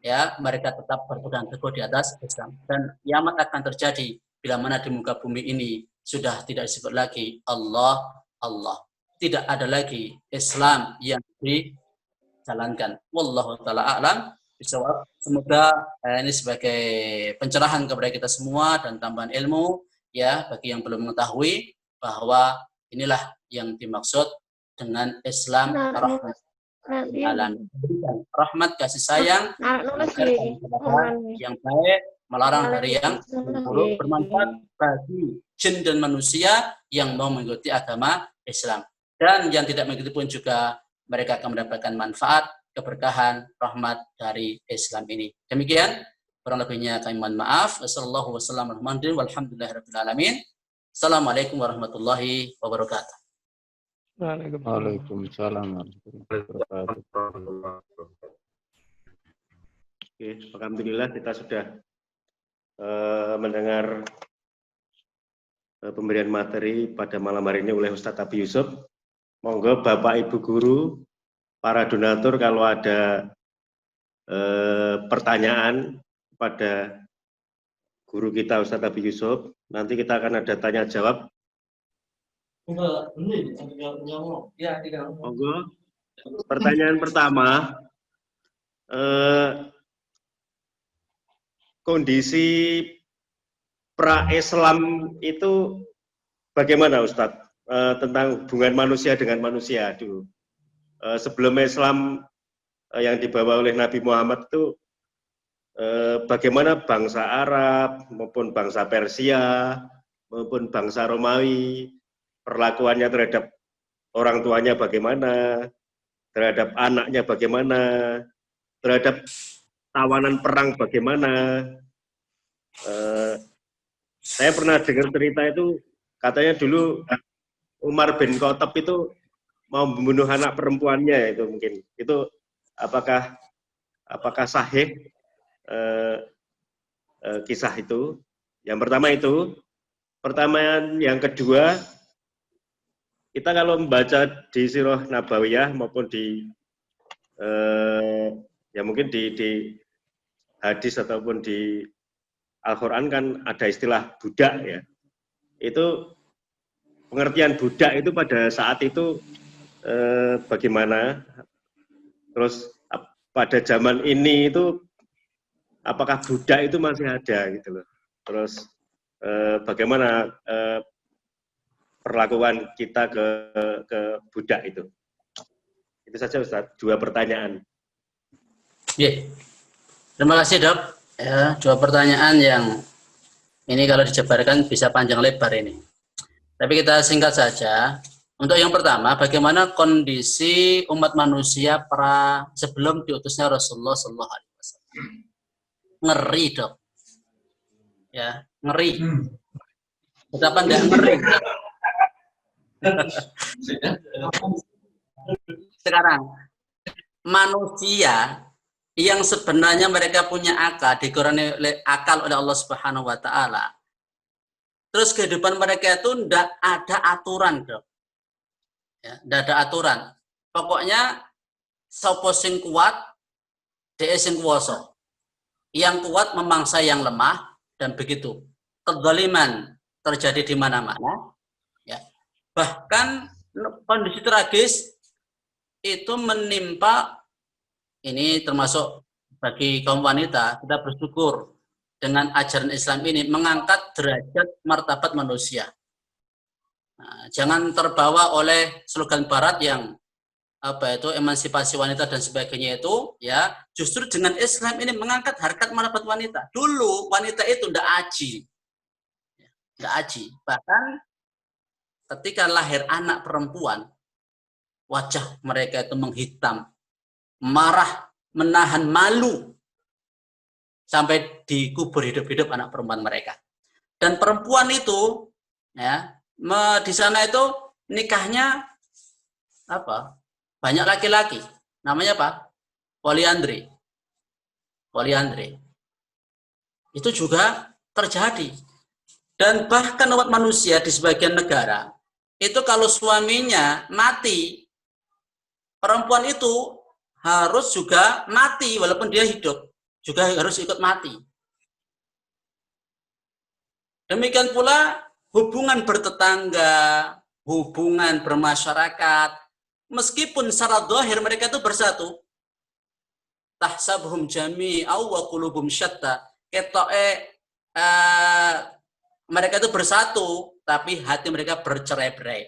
ya mereka tetap berpegang teguh di atas Islam. Dan kiamat akan terjadi bila mana di muka bumi ini sudah tidak disebut lagi Allah. Tidak ada lagi Islam yang jalankan. Wallahu taala a'lam bishawab. Semoga ini sebagai pencerahan kepada kita semua dan tambahan ilmu ya bagi yang belum mengetahui bahwa inilah yang dimaksud dengan Islam rahmat alam, rahmat kasih sayang, yang baik, melarang dari yang buruk, bermanfaat bagi jin dan manusia yang mau mengikuti agama Islam. Dan yang tidak mengikuti pun juga mereka akan mendapatkan manfaat, keberkahan, rahmat dari Islam ini. Demikian, kurang lebihnya kami mohon maaf. Assalamualaikum warahmatullahi wabarakatuh. Waalaikumsalam warahmatullahi wabarakatuh. Oke, alhamdulillah kita sudah mendengar pemberian materi pada malam hari ini oleh Ustadz Abi Yusuf. Monggo Bapak Ibu Guru, para donatur kalau ada pertanyaan pada guru kita Ustadz Abi Yusuf, nanti kita akan ada tanya jawab. Monggo. Pertanyaan pertama, kondisi pra-Islam itu bagaimana Ustadz? Tentang hubungan manusia dengan manusia dulu. Sebelum Islam yang dibawa oleh Nabi Muhammad itu bagaimana bangsa Arab maupun bangsa Persia maupun bangsa Romawi perlakuannya terhadap orang tuanya bagaimana, terhadap anaknya bagaimana, terhadap tawanan perang bagaimana. Saya pernah dengar cerita itu, katanya dulu Umar bin Khattab itu mau membunuh anak perempuannya, itu mungkin. Itu apakah sahih kisah itu? Yang pertama itu. Pertanyaan yang kedua, kita kalau membaca di Sirah Nabawiyah maupun di ya mungkin di hadis ataupun di Al-Quran kan ada istilah budak ya. Itu pengertian budak itu pada saat itu bagaimana? Terus pada zaman ini itu apakah budak itu masih ada gitu loh. Terus bagaimana perlakuan kita ke budak itu? Itu saja Ustaz, 2 pertanyaan. Yeah. Terima kasih Dok. Ya, 2 pertanyaan yang ini kalau dijabarkan bisa panjang lebar ini. Tapi kita singkat saja. Untuk yang pertama, bagaimana kondisi umat manusia sebelum diutusnya Rasulullah SAW? Ngeri Dok. Ya, ngeri. Betapa enggak ngeri. Sekarang manusia yang sebenarnya mereka punya akal, dikurani akal oleh Allah Subhanahu wa taala. Terus kehidupan mereka itu tidak ada aturan, Dok. Ya, tidak ada aturan. Pokoknya sapa sing kuat, dhek sing kuwasa. Yang kuat memangsa yang lemah dan begitu. Kezaliman terjadi di mana-mana. Ya. Bahkan kondisi tragis itu menimpa, ini termasuk bagi kaum wanita, kita bersyukur dengan ajaran Islam ini mengangkat derajat martabat manusia. Nah, jangan terbawa oleh slogan barat yang emansipasi wanita dan sebagainya itu, ya. Justru dengan Islam ini mengangkat harkat martabat wanita. Dulu wanita itu tidak aji. Tidak aji. Bahkan ketika lahir anak perempuan, wajah mereka itu menghitam, marah, menahan malu, sampai dikubur hidup-hidup anak perempuan mereka. Dan perempuan itu, ya, di sana itu nikahnya banyak laki-laki. Namanya apa? Poliandri. Poliandri. Itu juga terjadi. Dan bahkan umat manusia di sebagian negara, itu kalau suaminya mati, perempuan itu harus juga mati walaupun dia hidup, juga harus ikut mati. Demikian pula hubungan bertetangga, hubungan bermasyarakat, meskipun secara zahir mereka itu bersatu, tahsabuhum jami'aw wa qulubuhum syatta. Ketoke mereka itu bersatu, tapi hati mereka bercerai-berai.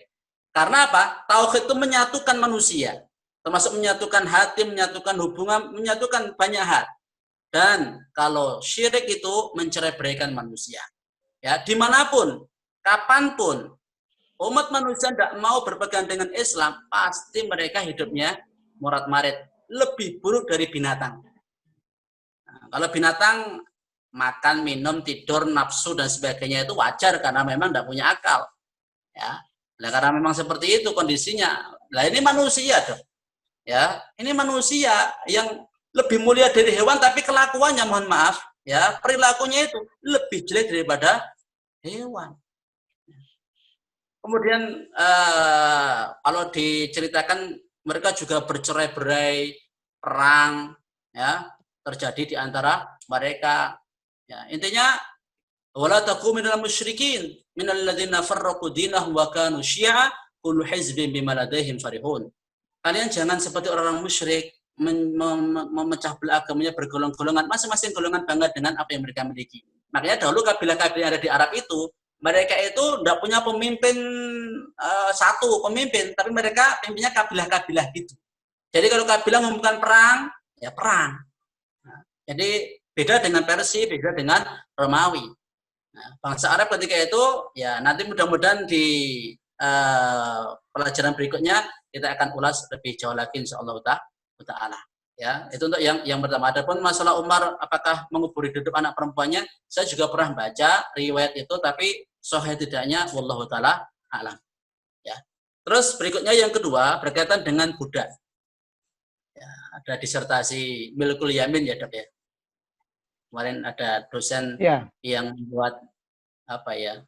Karena apa? Tauhid itu menyatukan manusia, termasuk menyatukan hati, menyatukan hubungan, menyatukan banyak hal. Dan kalau syirik itu mencerai-beraikan manusia. Ya, dimanapun, kapanpun, umat manusia tidak mau berpegang dengan Islam, pasti mereka hidupnya morat-marit, lebih buruk dari binatang. Nah, kalau binatang makan, minum, tidur, nafsu dan sebagainya itu wajar karena memang tidak punya akal. Ya, nah, karena memang seperti itu kondisinya. Nah ini manusia dong. Ya, ini manusia yang lebih mulia dari hewan, tapi kelakuannya mohon maaf, ya perilakunya itu lebih jelek daripada hewan. Kemudian kalau diceritakan mereka juga bercerai-berai, perang, ya terjadi di antara mereka. Ya, intinya wala taku minal musyrikin minal ladzina farraqu dinahum wa kanu syi'a kullu hizbin bima ladaihim farihun. Kalian jangan seperti orang-orang musyrik memecah belah agamanya bergolong-golongan, masing-masing golongan bangga dengan apa yang mereka miliki. Makanya dahulu kabilah-kabilah yang ada di Arab itu, mereka itu tidak punya pemimpin satu pemimpin, tapi mereka pimpinnya kabilah-kabilah gitu. Jadi kalau kabilah mengumumkan perang, ya perang. Nah, jadi beda dengan Persia, beda dengan Romawi. Nah, bangsa Arab ketika itu, ya nanti mudah-mudahan di pelajaran berikutnya kita akan ulas lebih jauh lagi insyaallah ta'ala. Ya, itu untuk yang pertama. Adapun masalah Umar apakah menguburi hidup anak perempuannya, saya juga pernah baca riwayat itu, tapi sahih tidaknya wallahu ta'ala alam. Ya. Terus berikutnya yang kedua berkaitan dengan budak. Ya, ada disertasi Milkul Yamin ya Dok ya. Kemarin ada dosen yang membuat apa ya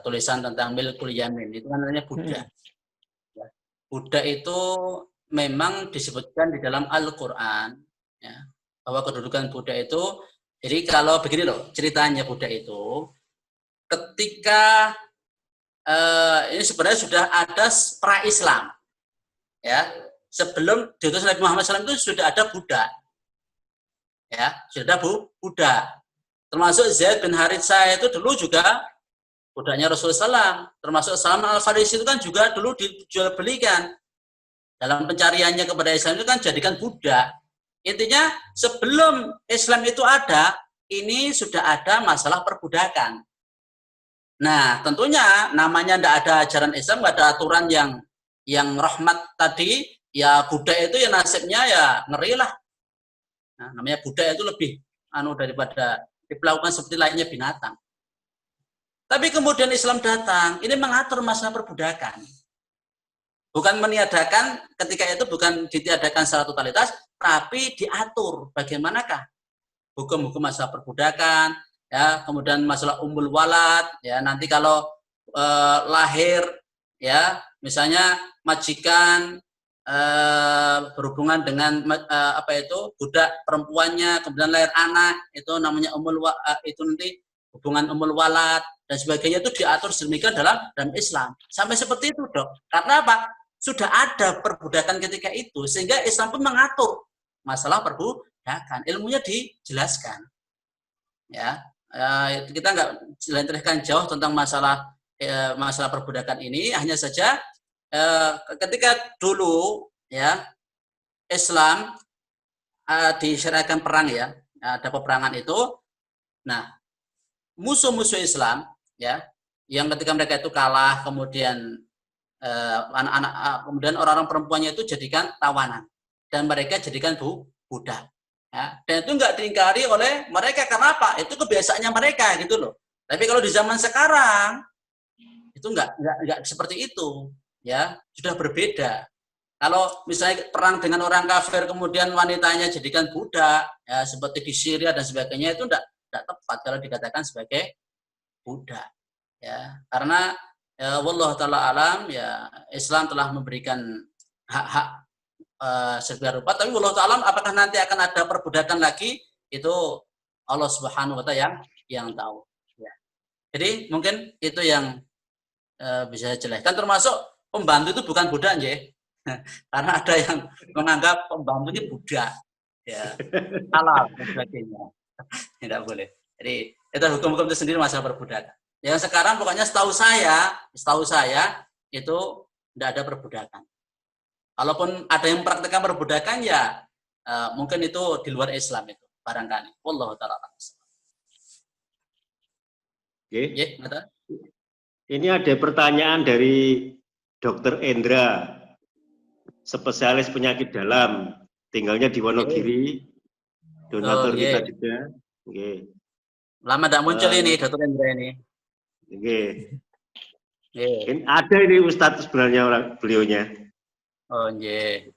tulisan tentang Milkul Yamin, itu kan namanya budak. Ya. Budak itu memang disebutkan di dalam Al-Quran ya, bahwa kedudukan budak itu, jadi kalau begini loh ceritanya, budak itu ketika ini sebenarnya sudah ada pra-Islam ya, sebelum diutus Nabi Muhammad SAW itu sudah ada budak ya, sudah ada budak, termasuk Zaid bin Haritsah itu dulu juga budaknya Rasulullah SAW, termasuk Salman Al-Farisi itu kan juga dulu dijual belikan. Dalam pencariannya kepada Islam itu kan jadikan budak. Intinya sebelum Islam itu ada, ini sudah ada masalah perbudakan. Nah, tentunya namanya tidak ada ajaran Islam, tidak ada aturan yang rahmat tadi, ya budak itu ya nasibnya ya ngeri lah. Nah, namanya budak itu lebih daripada diperlakukan seperti layaknya binatang. Tapi kemudian Islam datang, ini mengatur masalah perbudakan. Bukan meniadakan, ketika itu bukan ditiadakan secara totalitas, tapi diatur bagaimanakah hukum-hukum masalah perbudakan, ya, kemudian masalah ummul walad, ya, nanti kalau lahir, ya, misalnya majikan berhubungan dengan budak perempuannya, kemudian lahir anak, itu namanya itu nanti hubungan ummul walad dan sebagainya, itu diatur sedemikian dalam Islam. Sampai seperti itu, Dok. Karena apa? Sudah ada perbudakan ketika itu, sehingga Islam pun mengatur masalah perbudakan, ilmunya dijelaskan. Ya, kita nggak jelaskan jauh tentang masalah perbudakan ini, hanya saja ketika dulu ya Islam disyariatkan perang ya, ada peperangan itu. Nah, musuh-musuh Islam ya, yang ketika mereka itu kalah, kemudian kemudian orang-orang perempuannya itu jadikan tawanan dan mereka jadikan budak ya. Dan itu nggak diingkari oleh mereka, karena apa? Itu kebiasaannya mereka gitu loh. Tapi kalau di zaman sekarang itu nggak seperti itu ya, sudah berbeda. Kalau misalnya perang dengan orang kafir kemudian wanitanya jadikan budak ya, seperti di Syria dan sebagainya, itu nggak tepat kalau dikatakan sebagai budak ya, karena ya, wallahu ta'ala alam, ya Islam telah memberikan hak-hak segala rupa, tapi wallahu ta'ala alam apakah nanti akan ada perbudakan lagi, itu Allah Subhanahu wa ta'ala yang tahu ya. Jadi mungkin itu yang bisa saya jelaskan, termasuk pembantu itu bukan budak ya. Karena ada yang menganggap pembantu ini budak ya halal dan sebagainya. Tidak boleh. Jadi itu hukum-hukum itu sendiri masalah perbudakan. Yang sekarang pokoknya setahu saya itu tidak ada perbudakan. Kalaupun ada yang mempraktikkan perbudakan ya mungkin itu di luar Islam itu barangkali. Wallahu taala. Oke. Ya, Ini ada pertanyaan dari Dr. Endra, spesialis penyakit dalam, tinggalnya di Wonogiri, donatur kita juga. Oke. Lama tidak muncul ini Dr. Endra ini. Oke. Ada ini Ustadz sebenarnya beliaunya. Oh, nggih.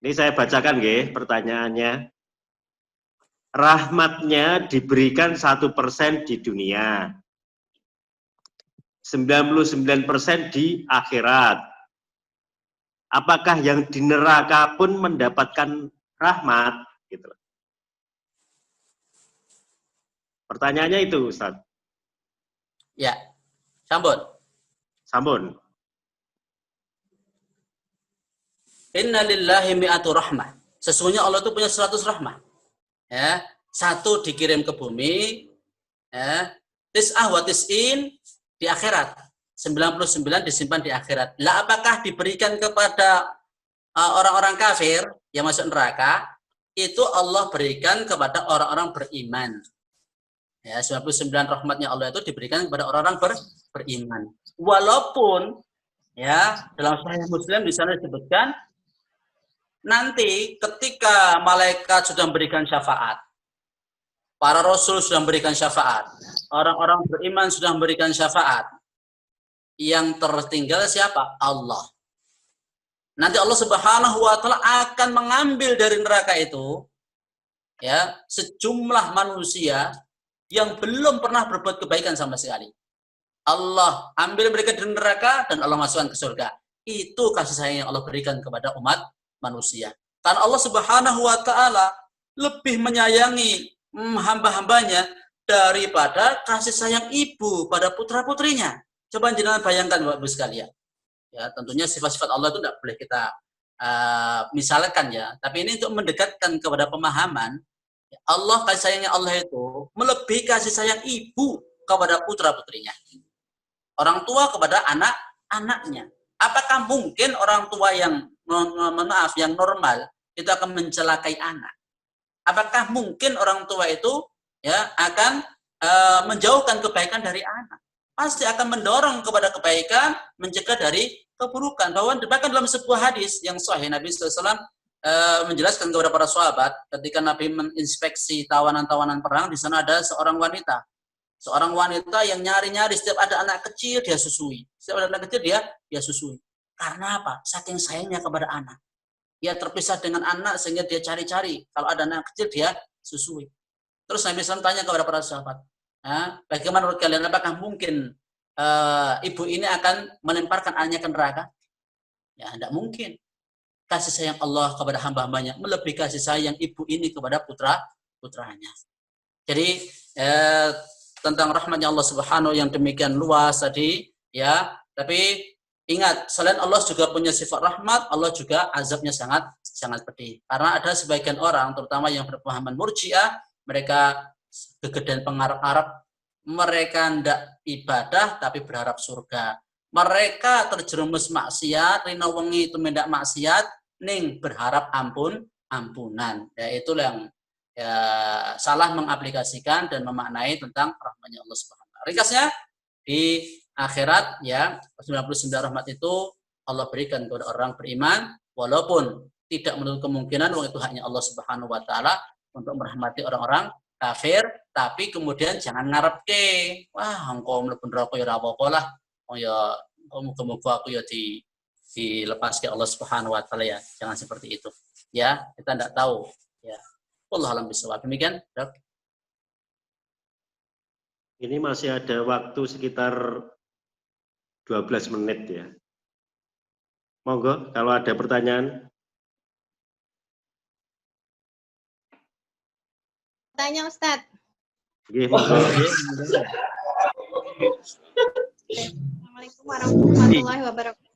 Ini saya bacakan nggih pertanyaannya. Rahmatnya diberikan 1% di dunia. 99% di akhirat. Apakah yang di neraka pun mendapatkan rahmat? Gitu. Pertanyaannya itu, Ustaz. Ya, Sambun. Inna lillahi mi'atu rahmah. Sesungguhnya Allah itu punya 100 rahmah. Ya, 1 dikirim ke bumi, ya, tis'ah wa tis'in di akhirat. 99 disimpan di akhirat. Lah apakah diberikan kepada orang-orang kafir yang masuk neraka? Itu Allah berikan kepada orang-orang beriman. Ya, 99 rahmatnya Allah itu diberikan kepada orang-orang beriman. Walaupun ya dalam Sahih Muslim di sana disebutkan nanti ketika malaikat sudah memberikan syafaat, para rasul sudah memberikan syafaat, orang-orang beriman sudah memberikan syafaat, yang tertinggal siapa? Allah. Nanti Allah Subhanahu wa taala akan mengambil dari neraka itu ya sejumlah manusia yang belum pernah berbuat kebaikan sama sekali. Allah ambil mereka dari neraka dan Allah masukkan ke surga. Itu kasih sayang yang Allah berikan kepada umat manusia. Karena Allah Subhanahu wa taala lebih menyayangi hamba-hambanya daripada kasih sayang ibu pada putra-putrinya. Coba jangan bayangkan Bapak Ibu sekalian. Ya, tentunya sifat-sifat Allah itu tidak boleh kita misalkan ya. Tapi ini untuk mendekatkan kepada pemahaman Allah, kasih sayangnya Allah itu melebihi kasih sayang ibu kepada putra-putrinya. Orang tua kepada anak-anaknya. Apakah mungkin orang tua yang yang normal itu akan mencelakai anak? Apakah mungkin orang tua itu ya akan menjauhkan kebaikan dari anak? Pasti akan mendorong kepada kebaikan, mencegah dari keburukan. Bahkan dalam sebuah hadis yang sahih Nabi SAW menjelaskan kepada para sahabat ketika Nabi menginspeksi tawanan-tawanan perang, di sana ada seorang wanita yang nyari-nyari setiap ada anak kecil dia susui. Setiap ada anak kecil dia susui. Karena apa? Saking sayangnya kepada anak. Dia terpisah dengan anak sehingga dia cari-cari. Kalau ada anak kecil dia susui. Terus Nabi SAW tanya kepada para sahabat, bagaimana menurut kalian? Apakah mungkin ibu ini akan melemparkan anaknya ke neraka? Ya, tidak mungkin. Kasih sayang Allah kepada hamba-hambanya melebihi kasih sayang ibu ini kepada putranya. Jadi tentang rahmatnya Allah Subhanahu yang demikian luas tadi ya, tapi ingat selain Allah juga punya sifat rahmat, Allah juga azabnya sangat pedih. Karena ada sebagian orang terutama yang berpemahaman Murji'ah, mereka kegedean pengarap-arap, mereka tidak ibadah tapi berharap surga. Mereka terjerumus maksiat, rina wengi itu mendak maksiat, ning berharap ampunan. Ya itulah yang ya, salah mengaplikasikan dan memaknai tentang rahmatnya Allah Subhanahu wa taala. Ringkasnya di akhirat ya 99 rahmat itu Allah berikan kepada orang beriman walaupun tidak menutup kemungkinan itu hanya Allah Subhanahu wa taala untuk merahmati orang-orang kafir, tapi kemudian jangan ngarepke, wah engkau mlebu neraka ya ora apa-apa lah. Oh ya muga-muga aku ya dilepas ke Allah Subhanahu wa taala ya. Jangan seperti itu. Ya, kita tidak tahu ya. Wallahu a'lam bishawab. Demikian, Dok. Ini masih ada waktu sekitar 12 menit ya. Monggo kalau ada pertanyaan. Tanya Ustadz. Assalamualaikum warahmatullahi wabarakatuh.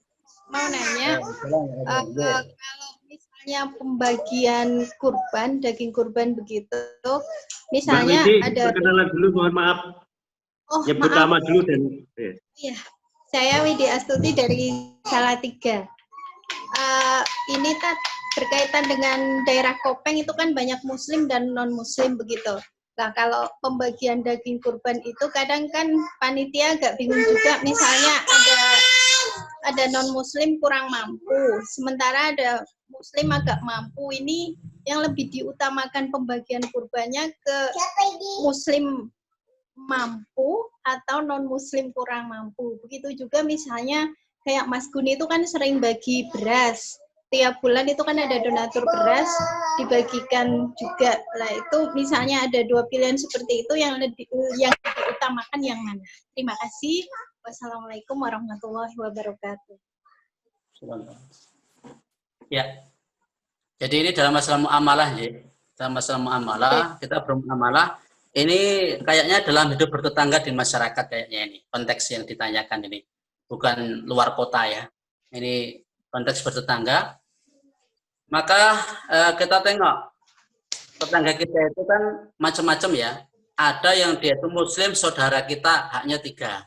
Mau nanya, kalau misalnya prosesnya pembagian kurban, daging kurban begitu. Misalnya Mbak Widi, ada perkenalan dulu, mohon maaf. Oh, Nyebut maaf. nama dulu dan Iya, saya Widi Astuti dari Salatiga. Ini berkaitan dengan daerah Kopeng itu kan banyak muslim dan non muslim begitu. Nah, kalau pembagian daging kurban itu kadang kan panitia agak bingung juga, misalnya ada non muslim kurang mampu, sementara ada muslim agak mampu. Ini yang lebih diutamakan pembagian kurbannya ke muslim mampu atau non muslim kurang mampu. Begitu juga misalnya kayak Mas Guni itu kan sering bagi beras. Tiap bulan itu kan ada donatur beras dibagikan juga. Lah itu misalnya ada dua pilihan seperti itu, yang diutamakan yang mana? Terima kasih. Wassalamualaikum warahmatullahi wabarakatuh. Ya. Jadi ini dalam masalah muamalah ya. Dalam masalah muamalah, kita bermuamalah. Ini kayaknya dalam hidup bertetangga di masyarakat kayaknya ini. Konteks yang ditanyakan ini. Bukan luar kota ya. Ini konteks bertetangga. Maka kita tengok tetangga kita itu kan macam-macam ya. Ada yang dia itu muslim, saudara kita haknya 3.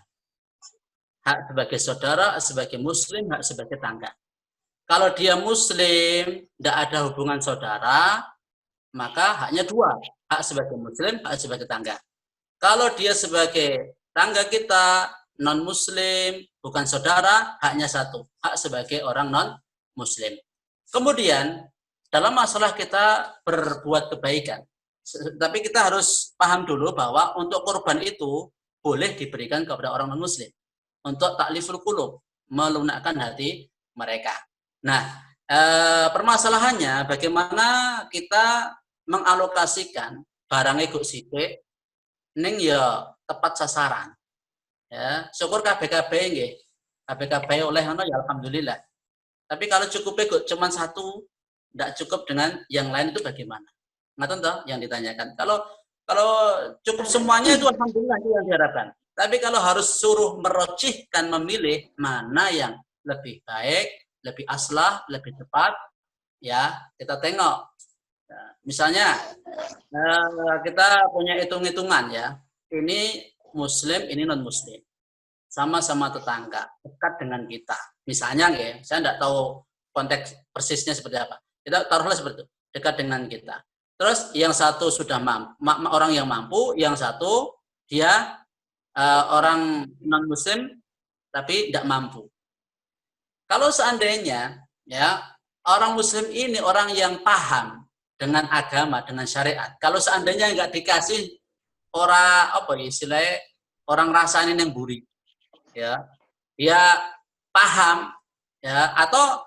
Hak sebagai saudara, sebagai muslim, hak sebagai tetangga. Kalau dia muslim, tidak ada hubungan saudara, maka haknya 2. Hak sebagai muslim, hak sebagai tetangga. Kalau dia sebagai tetangga kita, non-muslim, bukan saudara, haknya 1. Hak sebagai orang non-muslim. Kemudian, dalam masalah kita berbuat kebaikan, tapi kita harus paham dulu bahwa untuk korban itu boleh diberikan kepada orang non-muslim. Untuk takliful qulub, melunakkan hati mereka. Nah, permasalahannya bagaimana kita mengalokasikan barang ego sidik ning ya tepat sasaran. Ya, syukur KBKB nggih. KBKB oleh ngono ya alhamdulillah. Tapi kalau cukupnya cuma 1, tidak cukup dengan yang lain itu bagaimana? Nggak tahu yang ditanyakan. Kalau cukup semuanya itu alhamdulillah itu yang diharapkan. Tapi kalau harus suruh merojihkan, memilih mana yang lebih baik, lebih aslah, lebih tepat, ya kita tengok. Misalnya kita punya hitung-hitungan ya. Ini muslim, ini non muslim. Sama-sama tetangga, dekat dengan kita. Misalnya ya, saya tidak tahu konteks persisnya seperti apa. Kita taruhlah seperti itu, dekat dengan kita. Terus yang satu sudah orang yang mampu, yang satu dia orang non muslim tapi tidak mampu. Kalau seandainya ya orang muslim ini orang yang paham dengan agama, dengan syariat. Kalau seandainya nggak dikasih orang apa istilahnya orang rasain yang buri, ya dia paham ya atau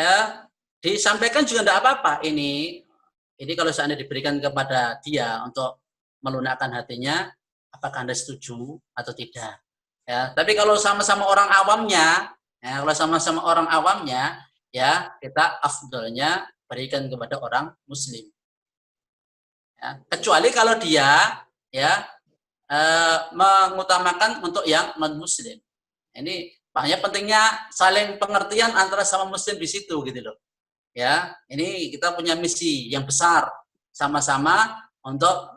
ya disampaikan juga tidak apa-apa. Ini kalau seandainya diberikan kepada dia untuk melunakkan hatinya, apakah Anda setuju atau tidak? Ya, tapi kalau sama-sama orang awamnya, ya, ya kita afdolnya berikan kepada orang muslim. Ya, kecuali kalau dia ya mengutamakan untuk yang non muslim. Ini makanya pentingnya saling pengertian antara sama muslim di situ gitu loh. Ya, ini kita punya misi yang besar sama-sama untuk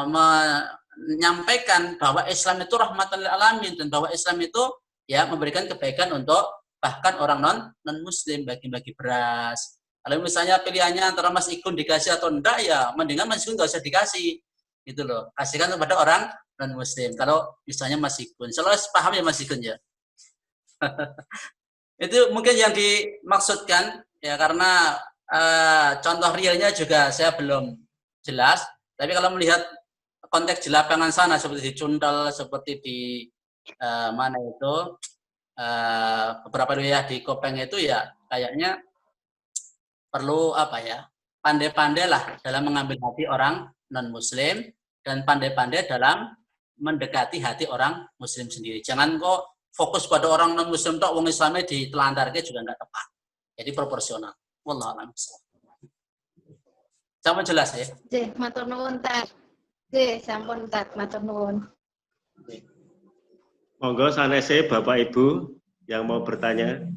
menyampaikan bahwa Islam itu rahmatan lil alamin dan bahwa Islam itu ya memberikan kebaikan untuk bahkan orang non muslim, bagi-bagi beras. Kalau misalnya pilihannya antara Mas Ikun dikasih atau enggak ya mendingan Mas Ikun nggak usah dikasih. Gitu loh. Kasihkan kepada orang non muslim. Kalau misalnya Mas Ikun, selalu paham ya Mas Ikun ya. Itu mungkin yang dimaksudkan ya karena contoh realnya juga saya belum jelas. Tapi kalau melihat konteks di lapangan sana seperti di Cundal, seperti di mana itu beberapa wilayah di Kopeng itu ya kayaknya perlu apa ya pandai-pandai lah dalam mengambil hati orang non muslim dan pandai-pandai dalam mendekati hati orang muslim sendiri. Jangan kok fokus pada orang non muslim tok wong Islamnya ditelantarke juga enggak tepat. Jadi proporsional. Wallahu a'lam. Sama jelas ya. Nggih, matur nuwun Tat. Nggih, sampun Tat, matur nuwun. Monggo sanese Bapak Ibu yang mau bertanya.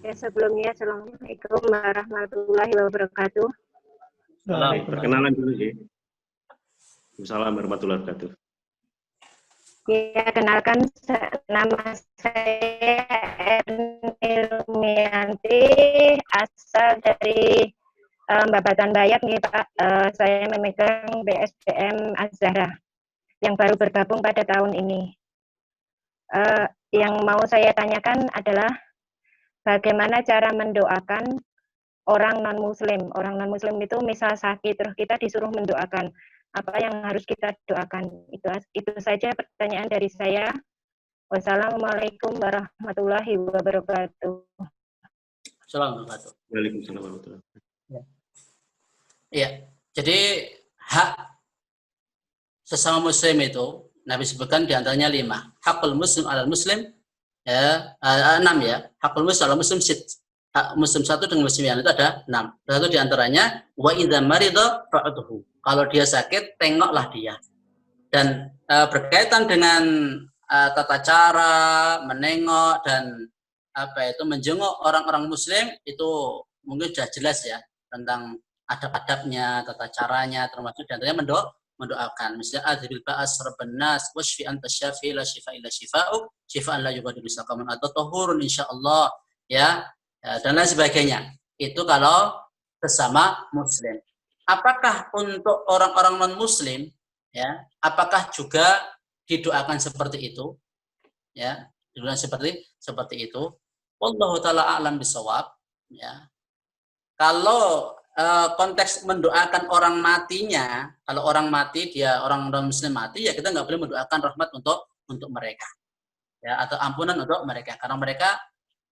Ya, sebelumnya Assalamualaikum warahmatullahi wabarakatuh. Perkenalan dulu sih. Assalamualaikum warahmatullahi wabarakatuh. Ya, kenalkan nama saya Ernil Mianti, asal dari Babakan Bayat nih Pak. Saya memegang BSDM Az-Zahra yang baru bergabung pada tahun ini. Yang mau saya tanyakan adalah bagaimana cara mendoakan orang non-muslim. Orang non-muslim itu misal sakit, terus kita disuruh mendoakan. Apa yang harus kita doakan? Itu saja pertanyaan dari saya. Wassalamualaikum warahmatullahi wabarakatuh. Assalamualaikum. Waalaikumsalam warahmatullahi wabarakatuh. Iya, jadi hak sesama muslim itu Nabi sebutkan diantaranya 5. Hakul muslim alal muslim, ya, 6 ya. Hakul muslim alal muslim sit. Hak muslim satu dengan muslim yang itu ada 6. Satu diantaranya wa idza marida fa'udhu. Kalau dia sakit, tengoklah dia. Dan berkaitan dengan tata cara menengok dan menjenguk orang-orang muslim itu mungkin sudah jelas ya tentang adab-adabnya, tata caranya, termasuk diantaranya mendoakan. Misalnya adhibil ba'as rabban nas washfi anta syafi la shifa illa shifa'uk shifa'an la yughadiru saqaman atau tahurun insyaallah ya, dan lain sebagainya. Itu kalau sesama muslim. Apakah untuk orang-orang non-muslim ya, apakah juga didoakan seperti itu? Ya, didoakan seperti itu. Wallahu taala a'lam bisawab ya. Kalau konteks mendoakan orang matinya, kalau orang mati dia orang non-muslim mati ya kita nggak boleh mendoakan rahmat untuk mereka. Ya, atau ampunan untuk mereka karena mereka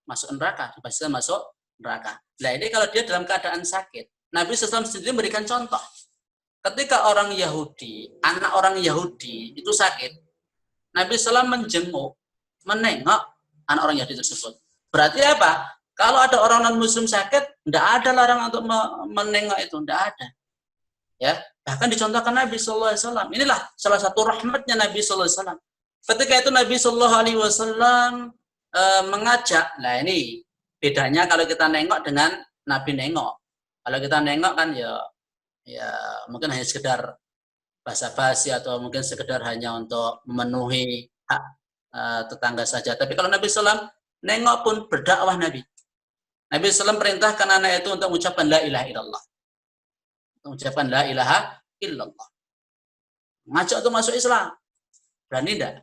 masuk neraka, dipastikan masuk neraka. Nah, ini kalau dia dalam keadaan sakit, Nabi SAW sendiri memberikan contoh. Ketika orang Yahudi, anak orang Yahudi itu sakit, Nabi SAW menjenguk, menengok anak orang Yahudi tersebut. Berarti apa? Kalau ada orang non-muslim sakit, tidak ada larangan untuk menengok itu, tidak ada. Ya, bahkan dicontohkan Nabi SAW. Inilah salah satu rahmatnya Nabi SAW. Ketika itu Nabi SAW mengajak, nah ini bedanya kalau kita nengok dengan Nabi nengok. Kalau kita nengok kan ya mungkin hanya sekedar basa-basi atau mungkin sekedar hanya untuk memenuhi hak tetangga saja. Tapi kalau Nabi SAW nengok pun berdakwah Nabi. Nabi SAW perintahkan anak itu untuk mengucapkan la ilaha illallah. Mengucapkan la ilaha illallah. Ngajak untuk masuk Islam. Berani enggak?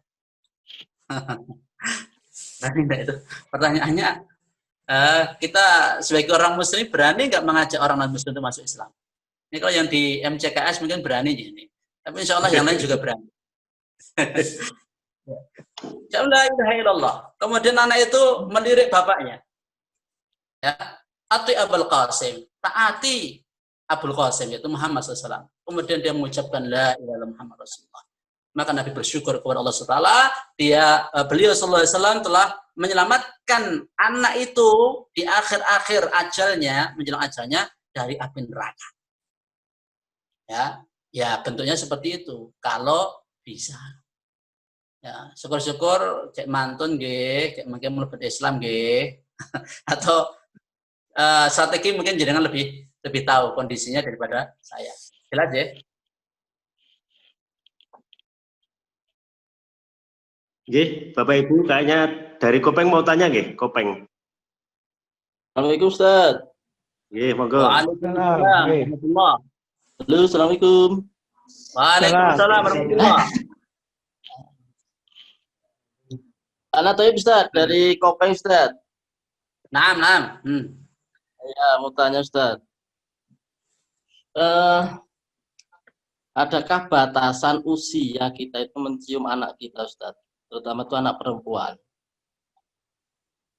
Berani enggak itu? Pertanyaannya, kita sebagai orang muslim berani nggak mengajak orang non-muslim untuk masuk Islam? Ini kalau yang di MCKS mungkin berani ini. Tapi insya Allah yang lain juga berani. La ilaha illallah. Kemudian anak itu melirik bapaknya. Ya, ati Abul Qasim, taati Abul Qasim yaitu Muhammad SAW. Kemudian dia mengucapkan la ilaha illallah Muhammad Rasulullah. Maka Nabi bersyukur kepada Allah SWT. Beliau SAW telah menyelamatkan anak itu di akhir-akhir ajalnya, menjelang ajalnya dari api neraka. Ya bentuknya seperti itu. Kalau bisa. Ya, syukur-syukur cek mantun nggih, cek mungkin mlebet Islam nggih. Atau strategi mungkin jenengan lebih tahu kondisinya daripada saya. Jelas ya? Nggih, Bapak Ibu kayaknya dari Kopeng mau tanya nggih, Kopeng. Assalamualaikum Ustaz. Nggih, monggo. Waalaikumsalam warahmatullah. Halo, Assalamualaikum. Waalaikumsalam warahmatullah. Anak Toib Ustaz dari Kopeng Ustaz. Naam. Ya, mau tanya Ustaz. Adakah batasan usia kita itu mencium anak kita Ustaz? Terutama itu anak perempuan.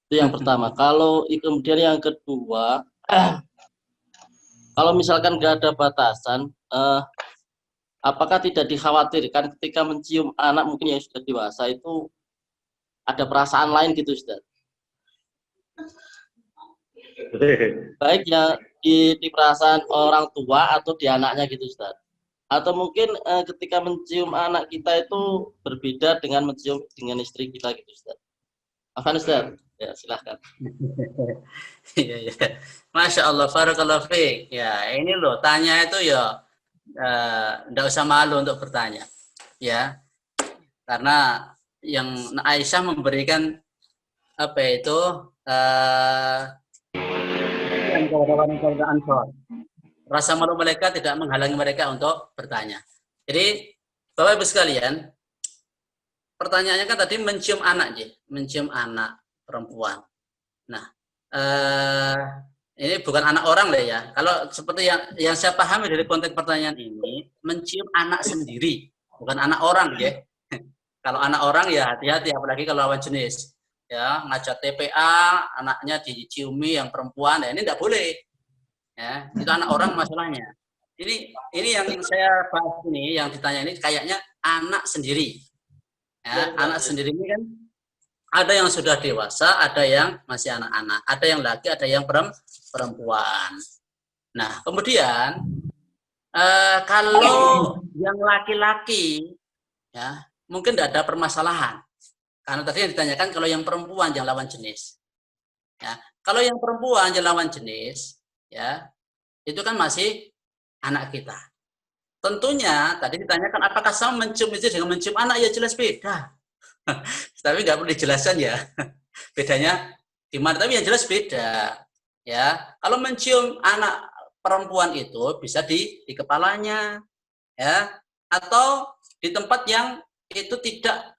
Itu yang pertama. Kalau kemudian yang kedua, kalau misalkan nggak ada batasan, apakah tidak dikhawatirkan ketika mencium anak mungkin yang sudah dewasa itu ada perasaan lain gitu Ustaz? Baik ya di perasaan orang tua atau di anaknya gitu Ustaz. Atau mungkin ketika mencium anak kita itu berbeda dengan mencium dengan istri kita gitu Ustaz. Maafkan Ustaz. Ya, silahkan. Iya, iya. Masya Allah, barakallahu fiik. Ya, ini loh, tanya itu ya, nggak usah malu untuk bertanya. Ya, karena yang Aisyah memberikan apa itu kepada wanita Ansor. Rasa malu mereka tidak menghalangi mereka untuk bertanya. Jadi, Bapak Ibu sekalian, pertanyaannya kan tadi mencium anak, mencium anak perempuan. Nah, ini bukan anak orang lah ya. Kalau seperti yang saya pahami dari konteks pertanyaan ini, mencium anak sendiri, bukan anak orang ya. Kalau anak orang ya hati-hati, apalagi kalau lawan jenis. Ya, ngajak TPA, anaknya diciumi yang perempuan, ya ini tidak boleh. Ya, itu anak orang masalahnya. Ini yang saya bahas ini, yang ditanya ini kayaknya anak sendiri. Ya, anak sendiri ini kan ada yang sudah dewasa, ada yang masih anak-anak, ada yang laki, ada yang perempuan. Nah, kemudian kalau yang laki-laki, ya mungkin tidak ada permasalahan. Karena tadi yang ditanyakan kalau yang perempuan yang lawan jenis. Ya, kalau yang perempuan yang lawan jenis, ya itu kan masih anak kita. Tentunya tadi ditanyakan apakah sama mencium istri dengan mencium anak, ya jelas beda. Tapi nggak perlu dijelaskan ya bedanya di mana. Tapi yang jelas beda. Ya, kalau mencium anak perempuan itu bisa di kepalanya, ya, atau di tempat yang itu tidak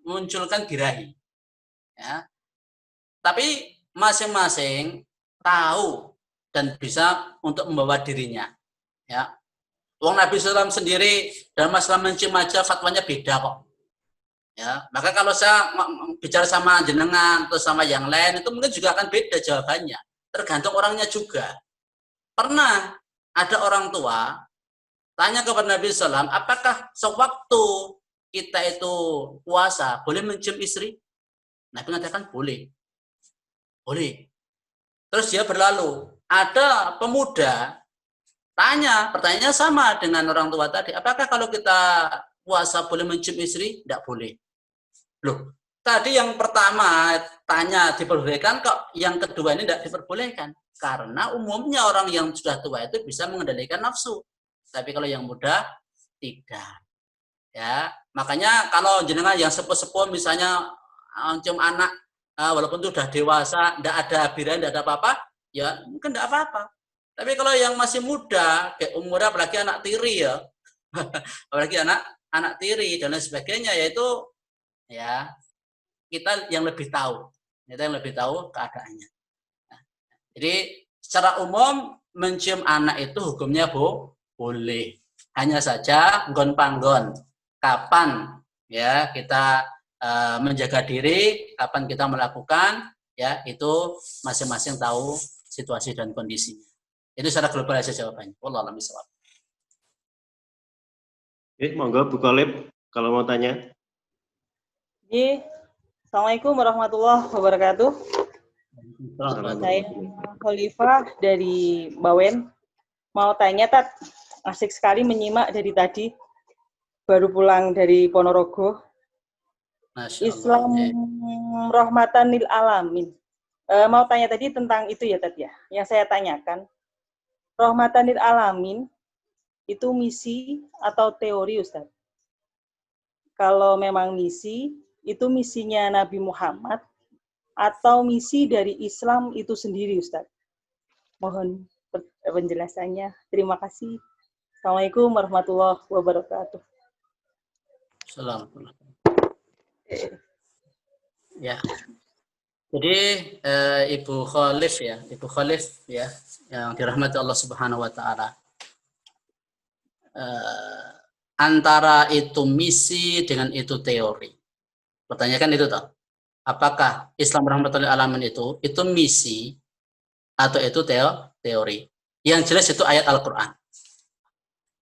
munculkan birahi. Ya. Tapi masing-masing tahu dan bisa untuk membawa dirinya. Ya. Wong Nabi SAW sendiri dalam masalah mencium aja fatwanya beda kok. Ya, maka kalau saya bicara sama jenengan atau sama yang lain itu mungkin juga akan beda jawabannya. Tergantung orangnya juga. Pernah ada orang tua tanya kepada Nabi SAW, apakah sewaktu kita itu puasa boleh mencium istri? Nabi mengatakan boleh. Boleh. Terus dia berlalu. Ada pemuda pertanyaannya sama dengan orang tua tadi. Apakah kalau kita puasa boleh mencium istri? Tidak boleh. Loh, tadi yang pertama tanya diperbolehkan, kok yang kedua ini tidak diperbolehkan? Karena umumnya orang yang sudah tua itu bisa mengendalikan nafsu. Tapi kalau yang muda, tidak. Ya, makanya kalau jenengan yang sepuh-sepuh misalnya mencium anak, walaupun itu sudah dewasa, tidak ada birahi, tidak ada apa-apa, ya mungkin tidak apa-apa. Tapi kalau yang masih muda, kayak umurnya apalagi anak tiri ya, apalagi anak tiri dan lain sebagainya, yaitu ya kita yang lebih tahu, keadaannya. Nah, jadi secara umum mencium anak itu hukumnya boleh. Hanya saja nggon panggon, kapan ya kita menjaga diri, kapan kita melakukan, ya itu masing-masing tahu situasi dan kondisinya. Itu secara global saja jawabannya. Wallahu a'lam bishawab. Monggo Bu Khalif kalau mau tanya. Assalamualaikum warahmatullahi wabarakatuh. Saya Khalifah dari Bawen. Mau tanya, Tat, asik sekali menyimak dari tadi. Baru pulang dari Ponorogo. Islam rahmatan lil alamin. Mau tanya tadi tentang itu ya, Tat ya. Yang saya tanyakan, rahmatan lil alamin itu misi atau teori, Ustaz? Kalau memang misi, itu misinya Nabi Muhammad atau misi dari Islam itu sendiri, Ustaz? Mohon penjelasannya. Terima kasih. Assalamualaikum warahmatullahi wabarakatuh. Assalamualaikum. Ya. Jadi Ibu Khalif ya, yang dirahmati Allah Subhanahu wa taala. Antara itu misi dengan itu teori. Pertanyakan itu toh. Apakah Islam rahmatan lil alamin itu misi atau itu teori? Yang jelas itu ayat Al-Qur'an.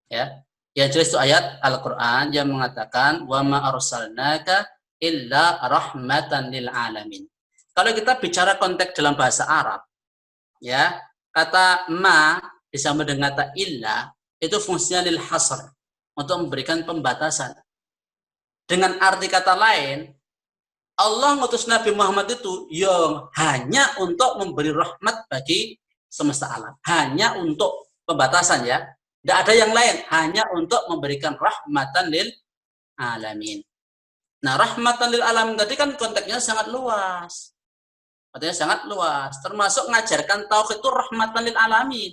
Ya. Yang jelas itu ayat Al-Qur'an yang mengatakan wa ma arsalnaka illa rahmatan lil alamin. Kalau kita bicara konteks dalam bahasa Arab, ya, kata ma disambung dengan kata illa itu fungsinya lil hasr, untuk memberikan pembatasan. Dengan arti kata lain, Allah ngutus Nabi Muhammad itu yang hanya untuk memberi rahmat bagi semesta alam. Hanya untuk pembatasan ya. Tidak ada yang lain. Hanya untuk memberikan rahmatan lil alamin. Nah, rahmatan lil alamin tadi kan konteksnya sangat luas. Artinya sangat luas. Termasuk mengajarkan tauhid itu rahmatan lil alamin.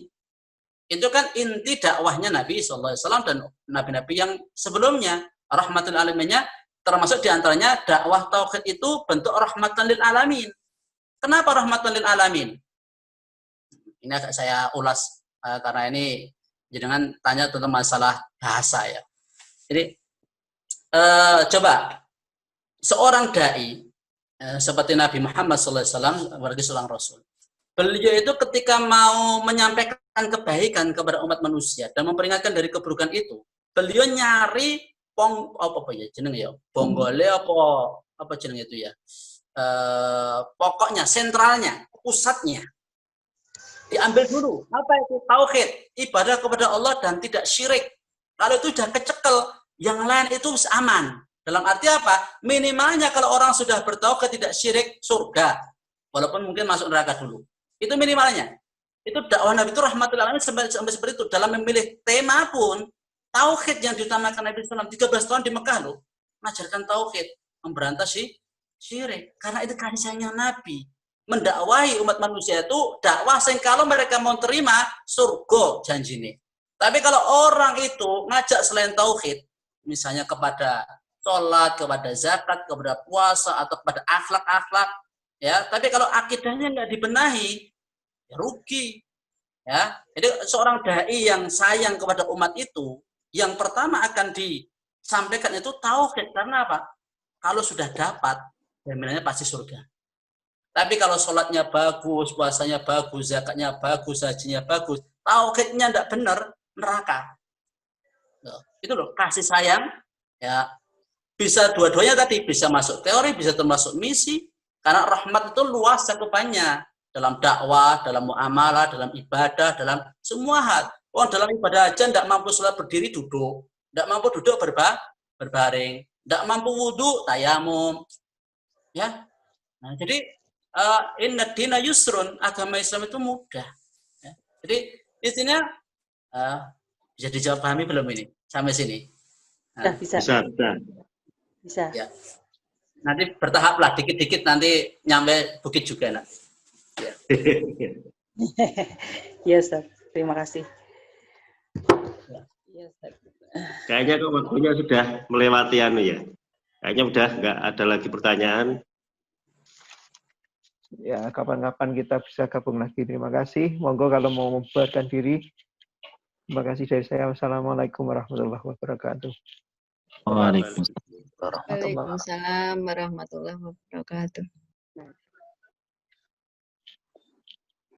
Itu kan inti dakwahnya Nabi SAW dan nabi-nabi yang sebelumnya. Rahmatan lil alaminnya termasuk diantaranya dakwah tauhid itu bentuk rahmatan lil alamin. Kenapa rahmatan lil alamin? Ini agak saya ulas karena ini jangan tanya tentang masalah bahasa ya. Jadi coba seorang dai seperti Nabi Muhammad SAW sebagai seorang rasul. Beliau itu ketika mau menyampaikan kebaikan kepada umat manusia dan memperingatkan dari keburukan itu, beliau nyari bonggole apa jeneng itu ya, pokoknya sentralnya, pusatnya diambil dulu. Apa itu? Tauhid, ibadah kepada Allah dan tidak syirik. Kalau itu sudah kecekel, yang lain itu aman. Dalam arti apa? Minimalnya kalau orang sudah bertauhid tidak syirik, surga, walaupun mungkin masuk neraka dulu. Itu minimalnya. Itu dakwah Nabi itu rahmatul alamin sampai seperti itu. Dalam memilih tema pun tauhid yang diutamakan Nabi SAW 13 tahun di Mekah loh, mengajarkan tauhid, memberantas syirik. Karena itu kasih sayangnya Nabi. Mendakwahi umat manusia itu dakwah sing kalau mereka mau terima surga janjine. Tapi kalau orang itu ngajak selain tauhid, misalnya kepada sholat, kepada zakat, kepada puasa atau kepada akhlak-akhlak, ya. Tapi kalau akidahnya nggak dibenahi, ya rugi. Ya, jadi seorang dai yang sayang kepada umat itu, yang pertama akan disampaikan itu tauhid. Karena apa? Kalau sudah dapat, jaminannya pasti surga. Tapi kalau sholatnya bagus, puasanya bagus, zakatnya bagus, hajinya bagus, tauhidnya tidak benar, neraka. Itu loh, kasih sayang, ya bisa dua-duanya tadi, bisa masuk teori, bisa termasuk misi, karena rahmat itu luas cakupannya dalam dakwah, dalam muamalah, dalam ibadah, dalam semua hal. Dalam ibadah aja tidak mampu sholat berdiri duduk, tidak mampu duduk berbaring, tidak mampu wudhu tayamum, ya. Nah, jadi inna dina yusrun, agama Islam itu mudah. Ya. Jadi intinya bisa dijawab pahami belum ini sampai sini? Nah, bisa. Ya. Nanti bertahaplah, dikit-dikit nanti nyampe bukit juga nak. Ya. Ya Ustaz, terima kasih. Ya, kayaknya kok waktunya sudah melewati ya. Kayaknya udah nggak ada lagi pertanyaan. Ya, kapan-kapan kita bisa gabung lagi. Terima kasih. Monggo kalau mau membubarkan diri. Terima kasih dari saya. Wassalamualaikum warahmatullahi wabarakatuh. Waalaikumsalam. Waalaikumsalam warahmatullahi wabarakatuh.